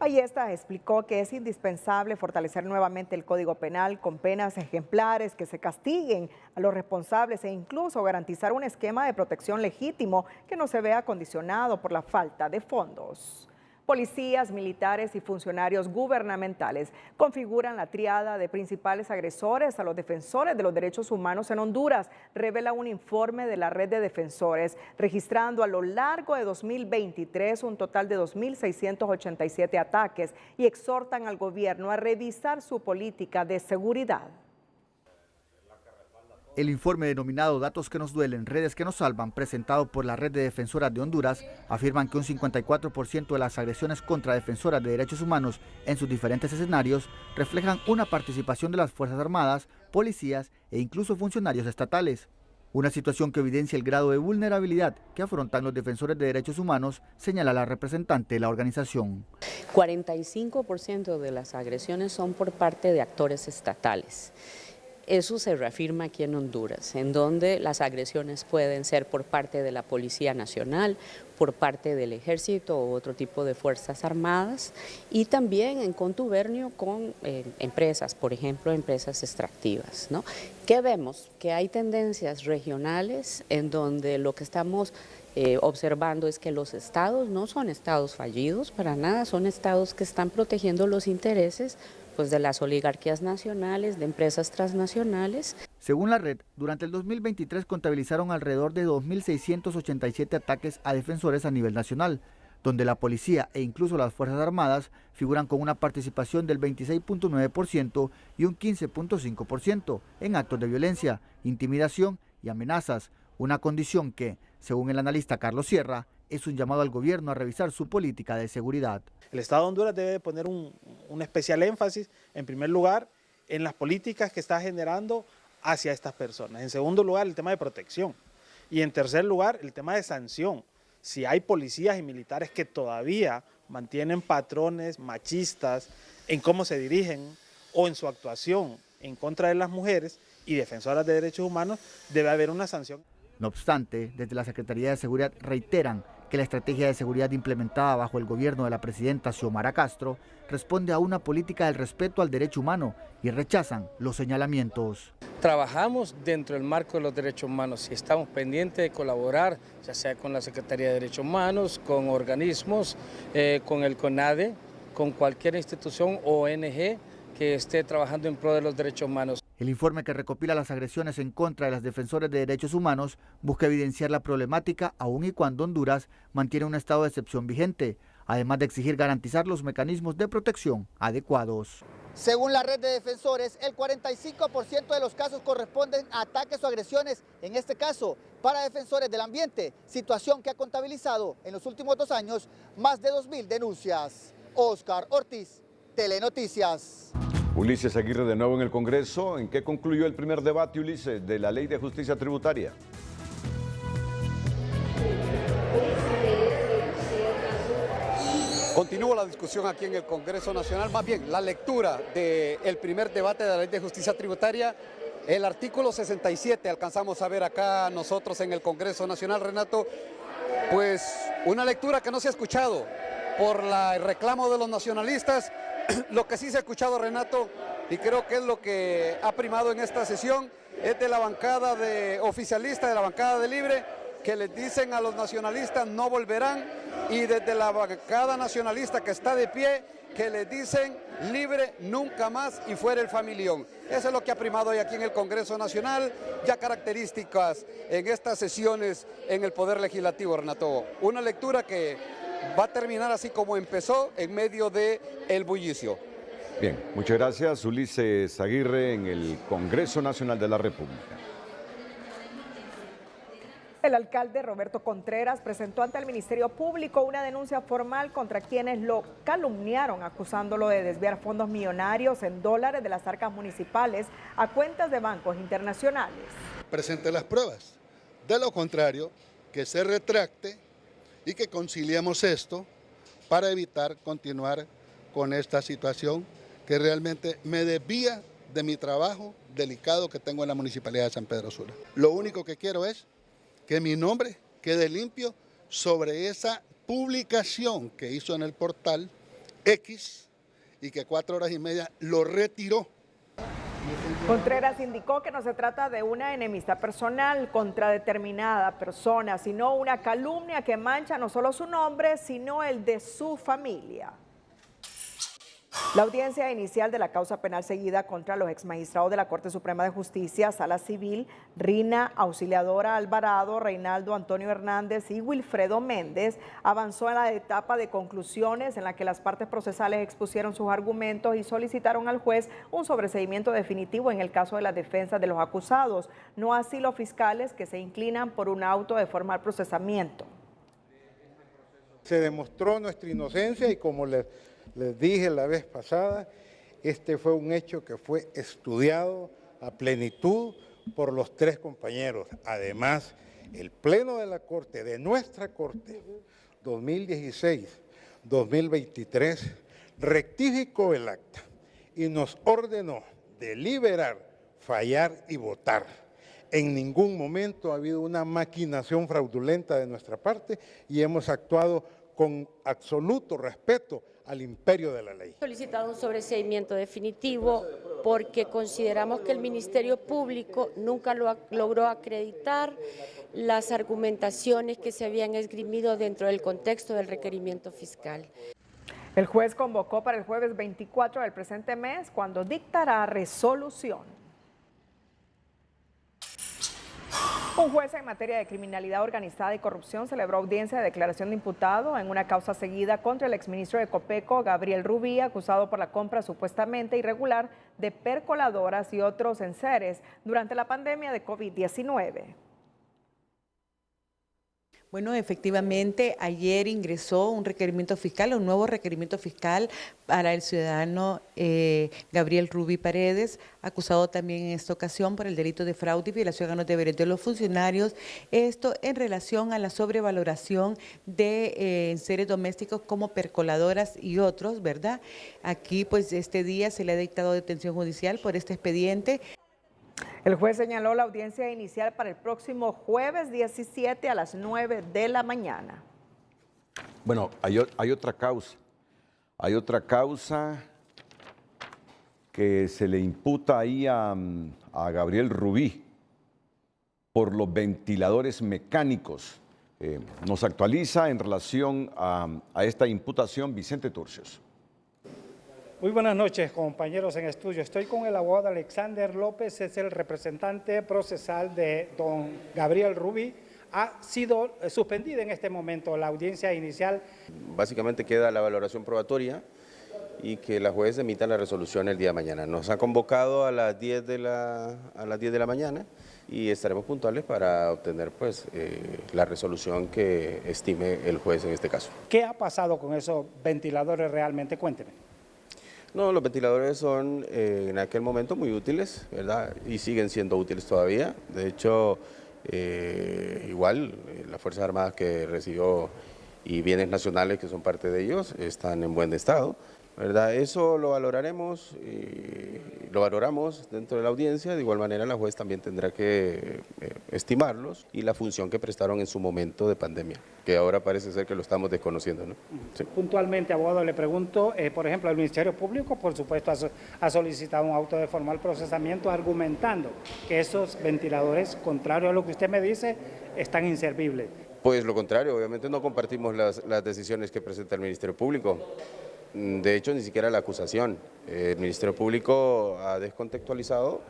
Ayestas explicó que es indispensable fortalecer nuevamente el Código Penal con penas ejemplares que se castiguen a los responsables e incluso garantizar un esquema de protección legítimo que no se vea condicionado por la falta de fondos. Policías, militares y funcionarios gubernamentales configuran la tríada de principales agresores a los defensores de los derechos humanos en Honduras, revela un informe de la Red de Defensores, registrando a lo largo de 2023 un total de 2.687 ataques y exhortan al gobierno a revisar su política de seguridad. El informe denominado Datos que nos duelen, redes que nos salvan, presentado por la Red de Defensoras de Honduras, afirman que un 54% de las agresiones contra defensoras de derechos humanos en sus diferentes escenarios reflejan una participación de las Fuerzas Armadas, policías e incluso funcionarios estatales. Una situación que evidencia el grado de vulnerabilidad que afrontan los defensores de derechos humanos, señala la representante de la organización. 45% de las agresiones son por parte de actores estatales. Eso se reafirma aquí en Honduras, en donde las agresiones pueden ser por parte de la Policía Nacional, por parte del Ejército u otro tipo de Fuerzas Armadas y también en contubernio con empresas, por ejemplo, empresas extractivas, ¿no? ¿Qué vemos? Que hay tendencias regionales en donde lo que estamos observando es que los estados no son estados fallidos, para nada, son estados que están protegiendo los intereses pues, de las oligarquías nacionales, de empresas transnacionales. Según la red, durante el 2023 contabilizaron alrededor de 2.687 ataques a defensores a nivel nacional, donde la policía e incluso las Fuerzas Armadas figuran con una participación del 26.9% y un 15.5% en actos de violencia, intimidación y amenazas, una condición que, según el analista Carlos Sierra, es un llamado al gobierno a revisar su política de seguridad. El Estado de Honduras debe poner un especial énfasis, en primer lugar, en las políticas que está generando hacia estas personas. En segundo lugar, el tema de protección. Y en tercer lugar, el tema de sanción. Si hay policías y militares que todavía mantienen patrones machistas en cómo se dirigen o en su actuación en contra de las mujeres y defensoras de derechos humanos, debe haber una sanción. No obstante, desde la Secretaría de Seguridad reiteran que la estrategia de seguridad implementada bajo el gobierno de la presidenta Xiomara Castro responde a una política del respeto al derecho humano y rechazan los señalamientos. Trabajamos dentro del marco de los derechos humanos y estamos pendientes de colaborar, ya sea con la Secretaría de Derechos Humanos, con organismos, con el CONADE, con cualquier institución o ONG que esté trabajando en pro de los derechos humanos. El informe que recopila las agresiones en contra de las defensoras de derechos humanos busca evidenciar la problemática aun y cuando Honduras mantiene un estado de excepción vigente, además de exigir garantizar los mecanismos de protección adecuados. Según la red de defensores, el 45% de los casos corresponden a ataques o agresiones, en este caso para defensores del ambiente, situación que ha contabilizado en los últimos 2 años más de 2.000 denuncias. Oscar Ortiz, Telenoticias. Ulises Aguirre de nuevo en el Congreso. ¿En qué concluyó el primer debate, Ulises, de la Ley de Justicia Tributaria? Continúa la discusión aquí en el Congreso Nacional, más bien la lectura del primer debate de la Ley de Justicia Tributaria. El artículo 67 alcanzamos a ver acá nosotros en el Congreso Nacional, Renato, pues una lectura que no se ha escuchado por el reclamo de los nacionalistas. Lo que sí se ha escuchado, Renato, y creo que es lo que ha primado en esta sesión, es de la bancada de oficialista, de la bancada de Libre, que les dicen a los nacionalistas no volverán, y desde la bancada nacionalista que está de pie, que les dicen Libre nunca más y fuera el familión. Eso es lo que ha primado hoy aquí en el Congreso Nacional, ya características en estas sesiones en el Poder Legislativo, Renato. Una lectura que va a terminar así como empezó, en medio del bullicio. Bien, muchas gracias, Ulises Aguirre en el Congreso Nacional de la República. El alcalde Roberto Contreras presentó ante el Ministerio Público una denuncia formal contra quienes lo calumniaron, acusándolo de desviar fondos millonarios en dólares de las arcas municipales a cuentas de bancos internacionales. Presente las pruebas. De lo contrario, que se retracte y que conciliemos esto para evitar continuar con esta situación que realmente me desvía de mi trabajo delicado que tengo en la Municipalidad de San Pedro Sula. Lo único que quiero es que mi nombre quede limpio sobre esa publicación que hizo en el portal X y que 4 horas y media lo retiró. Contreras indicó que no se trata de una enemistad personal contra determinada persona, sino una calumnia que mancha no solo su nombre, sino el de su familia. La audiencia inicial de la causa penal seguida contra los exmagistrados de la Corte Suprema de Justicia, Sala Civil, Rina Auxiliadora Alvarado, Reinaldo Antonio Hernández y Wilfredo Méndez, avanzó en la etapa de conclusiones en la que las partes procesales expusieron sus argumentos y solicitaron al juez un sobreseimiento definitivo en el caso de la defensa de los acusados, no así los fiscales que se inclinan por un auto de formal procesamiento. Se demostró nuestra inocencia y como les dije la vez pasada, este fue un hecho que fue estudiado a plenitud por los 3 compañeros. Además, el Pleno de la Corte, de nuestra Corte, 2016-2023, rectificó el acta y nos ordenó deliberar, fallar y votar. En ningún momento ha habido una maquinación fraudulenta de nuestra parte y hemos actuado con absoluto respeto al imperio de la ley. Solicitado un sobreseimiento definitivo porque consideramos que el Ministerio Público nunca logró acreditar las argumentaciones que se habían esgrimido dentro del contexto del requerimiento fiscal. El juez convocó para el jueves 24 del presente mes, cuando dictará resolución. Un juez en materia de criminalidad organizada y corrupción celebró audiencia de declaración de imputado en una causa seguida contra el exministro de Copeco, Gabriel Rubí, acusado por la compra supuestamente irregular de percoladoras y otros enseres durante la pandemia de COVID-19. Bueno, efectivamente, ayer ingresó un requerimiento fiscal, un nuevo requerimiento fiscal para el ciudadano Gabriel Rubí Paredes, acusado también en esta ocasión por el delito de fraude y violación a los deberes de los funcionarios. Esto en relación a la sobrevaloración de enseres domésticos como percoladoras y otros, ¿verdad? Aquí, pues, este día se le ha dictado detención judicial por este expediente. El juez señaló la audiencia inicial para el próximo jueves 17 a las 9 de la mañana. Bueno, hay otra causa. Hay otra causa que se le imputa ahí a Gabriel Rubí por los ventiladores mecánicos. Nos actualiza en relación a esta imputación Vicente Turcios. Muy buenas noches, compañeros en estudio. Estoy con el abogado Alexander López, es el representante procesal de don Gabriel Rubí. Ha sido suspendida en este momento la audiencia inicial. Básicamente queda la valoración probatoria y que la juez emita la resolución el día de mañana. Nos ha convocado a las 10 de la mañana y estaremos puntuales para obtener pues la resolución que estime el juez en este caso. ¿Qué ha pasado con esos ventiladores realmente? Cuénteme. No, los ventiladores son en aquel momento muy útiles, ¿verdad? Y siguen siendo útiles todavía. De hecho, igual las Fuerzas Armadas que recibió y bienes nacionales que son parte de ellos están en buen estado, ¿verdad? Eso lo valoraremos, lo valoramos dentro de la audiencia. De igual manera, la juez también tendrá que estimarlos y la función que prestaron en su momento de pandemia, que ahora parece ser que lo estamos desconociendo, ¿no? Sí. Puntualmente, abogado, le pregunto, por ejemplo, el Ministerio Público, por supuesto, ha solicitado un auto de formal procesamiento argumentando que esos ventiladores, contrario a lo que usted me dice, están inservibles. Pues lo contrario, obviamente no compartimos las decisiones que presenta el Ministerio Público. De hecho, ni siquiera la acusación. El Ministerio Público ha descontextualizado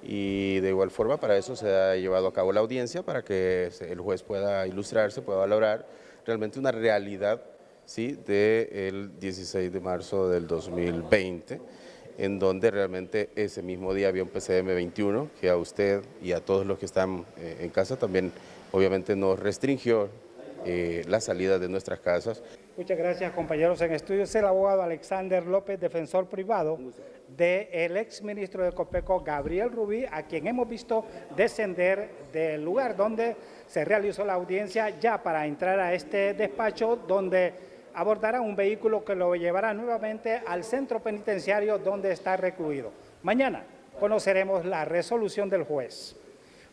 y de igual forma para eso se ha llevado a cabo la audiencia para que el juez pueda ilustrarse, pueda valorar realmente una realidad, ¿sí?, del 16 de marzo del 2020, en donde realmente ese mismo día había un PCM 21 que a usted y a todos los que están en casa también obviamente nos restringió la salida de nuestras casas. Muchas gracias, compañeros en estudio. Es el abogado Alexander López, defensor privado del exministro de Copeco, Gabriel Rubí, a quien hemos visto descender del lugar donde se realizó la audiencia ya para entrar a este despacho, donde abordará un vehículo que lo llevará nuevamente al centro penitenciario donde está recluido. Mañana conoceremos la resolución del juez.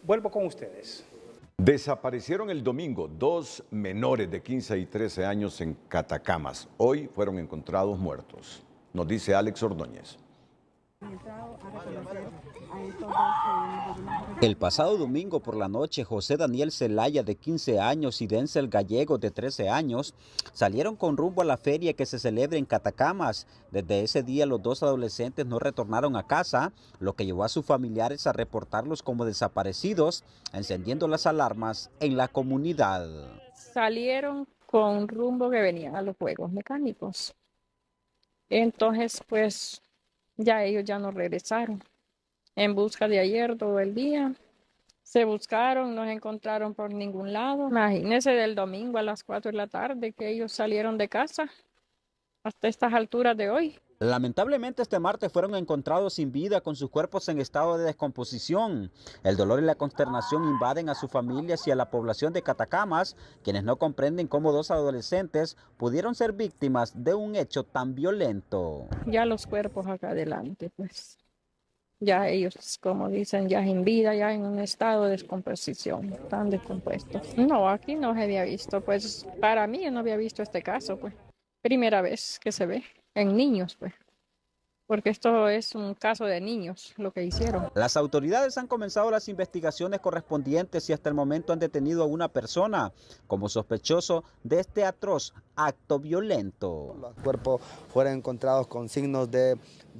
Vuelvo con ustedes. Desaparecieron el domingo 2 menores de 15 y 13 años en Catacamas. Hoy fueron encontrados muertos. Nos dice Alex Ordóñez. El pasado domingo por la noche, José Daniel Zelaya, de 15 años, y Denzel Gallego, de 13 años, salieron con rumbo a la feria que se celebra en Catacamas. Desde ese día, los dos adolescentes no retornaron a casa, lo que llevó a sus familiares a reportarlos como desaparecidos, encendiendo las alarmas en la comunidad. Salieron con rumbo que venían a los juegos mecánicos. Entonces, pues, ya ellos ya no regresaron. En busca de ayer todo el día, se buscaron, no se encontraron por ningún lado. Imagínense del domingo a las 4 de la tarde que ellos salieron de casa hasta estas alturas de hoy. Lamentablemente este martes fueron encontrados sin vida con sus cuerpos en estado de descomposición. El dolor y la consternación invaden a sus familias y a la población de Catacamas, quienes no comprenden cómo dos adolescentes pudieron ser víctimas de un hecho tan violento. Ya los cuerpos acá adelante, pues. Ya ellos, como dicen, ya sin vida, ya en un estado de descomposición, están descompuestos. No, aquí no se había visto, pues para mí yo no había visto este caso, pues. Primera vez que se ve en niños, pues. porque esto es un caso de niños, lo que hicieron. Las autoridades han comenzado las investigaciones correspondientes y hasta el momento han detenido a una persona como sospechoso de este atroz acto violento. Los cuerpos fueron encontrados con signos de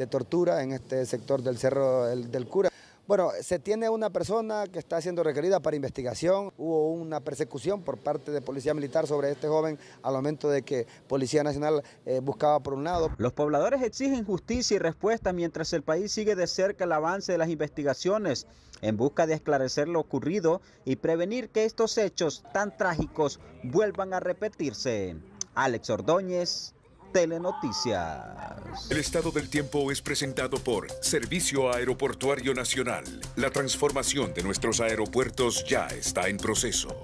tortura en este sector del Cerro del Cura. Bueno, se tiene una persona que está siendo requerida para investigación. Hubo una persecución por parte de Policía Militar sobre este joven al momento de que Policía Nacional buscaba por un lado. Los pobladores exigen justicia y respuesta mientras el país sigue de cerca el avance de las investigaciones en busca de esclarecer lo ocurrido y prevenir que estos hechos tan trágicos vuelvan a repetirse. Alex Ordóñez, Telenoticias. El estado del tiempo es presentado por Servicio Aeroportuario Nacional. La transformación de nuestros aeropuertos ya está en proceso.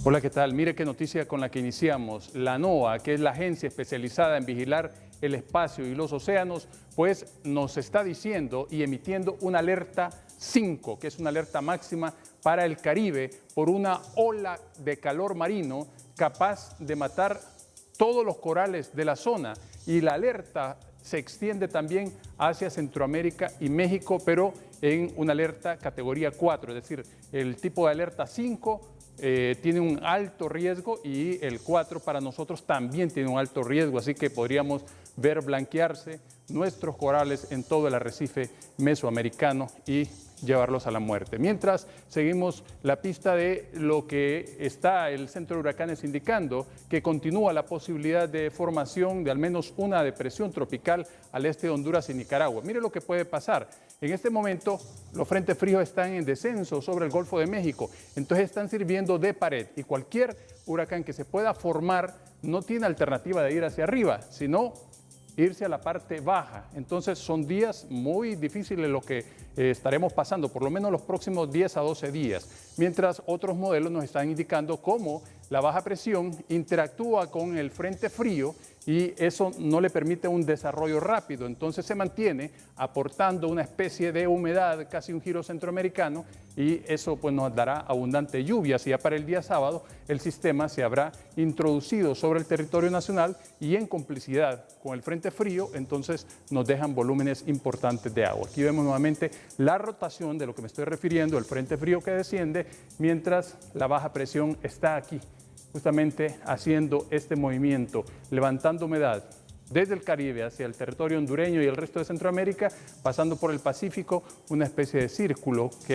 Hola, ¿qué tal? Mire qué noticia con la que iniciamos. La NOAA, que es la agencia especializada en vigilar el espacio y los océanos, pues nos está diciendo y emitiendo una alerta 5, que es una alerta máxima para el Caribe por una ola de calor marino capaz de matar todos los corales de la zona. Y la alerta se extiende también hacia Centroamérica y México, pero en una alerta categoría 4, es decir, el tipo de alerta 5 tiene un alto riesgo y el 4 para nosotros también tiene un alto riesgo, así que podríamos ver blanquearse nuestros corales en todo el arrecife mesoamericano y llevarlos a la muerte. Mientras seguimos la pista de lo que está el Centro de Huracanes indicando, que continúa la posibilidad de formación de al menos una depresión tropical al este de Honduras y Nicaragua. Mire lo que puede pasar. En este momento los frentes fríos están en descenso sobre el Golfo de México, entonces están sirviendo de pared y cualquier huracán que se pueda formar no tiene alternativa de ir hacia arriba, sino irse a la parte baja. Entonces son días muy difíciles lo que estaremos pasando, por lo menos los próximos 10 a 12 días, mientras otros modelos nos están indicando cómo la baja presión interactúa con el frente frío y eso no le permite un desarrollo rápido, entonces se mantiene aportando una especie de humedad, casi un giro centroamericano, y eso pues nos dará abundante lluvias y ya para el día sábado el sistema se habrá introducido sobre el territorio nacional y en complicidad con el frente frío, entonces nos dejan volúmenes importantes de agua. Aquí vemos nuevamente la rotación de lo que me estoy refiriendo, el frente frío que desciende, mientras la baja presión está aquí, justamente haciendo este movimiento, levantando humedad desde el Caribe hacia el territorio hondureño y el resto de Centroamérica, pasando por el Pacífico, una especie de círculo que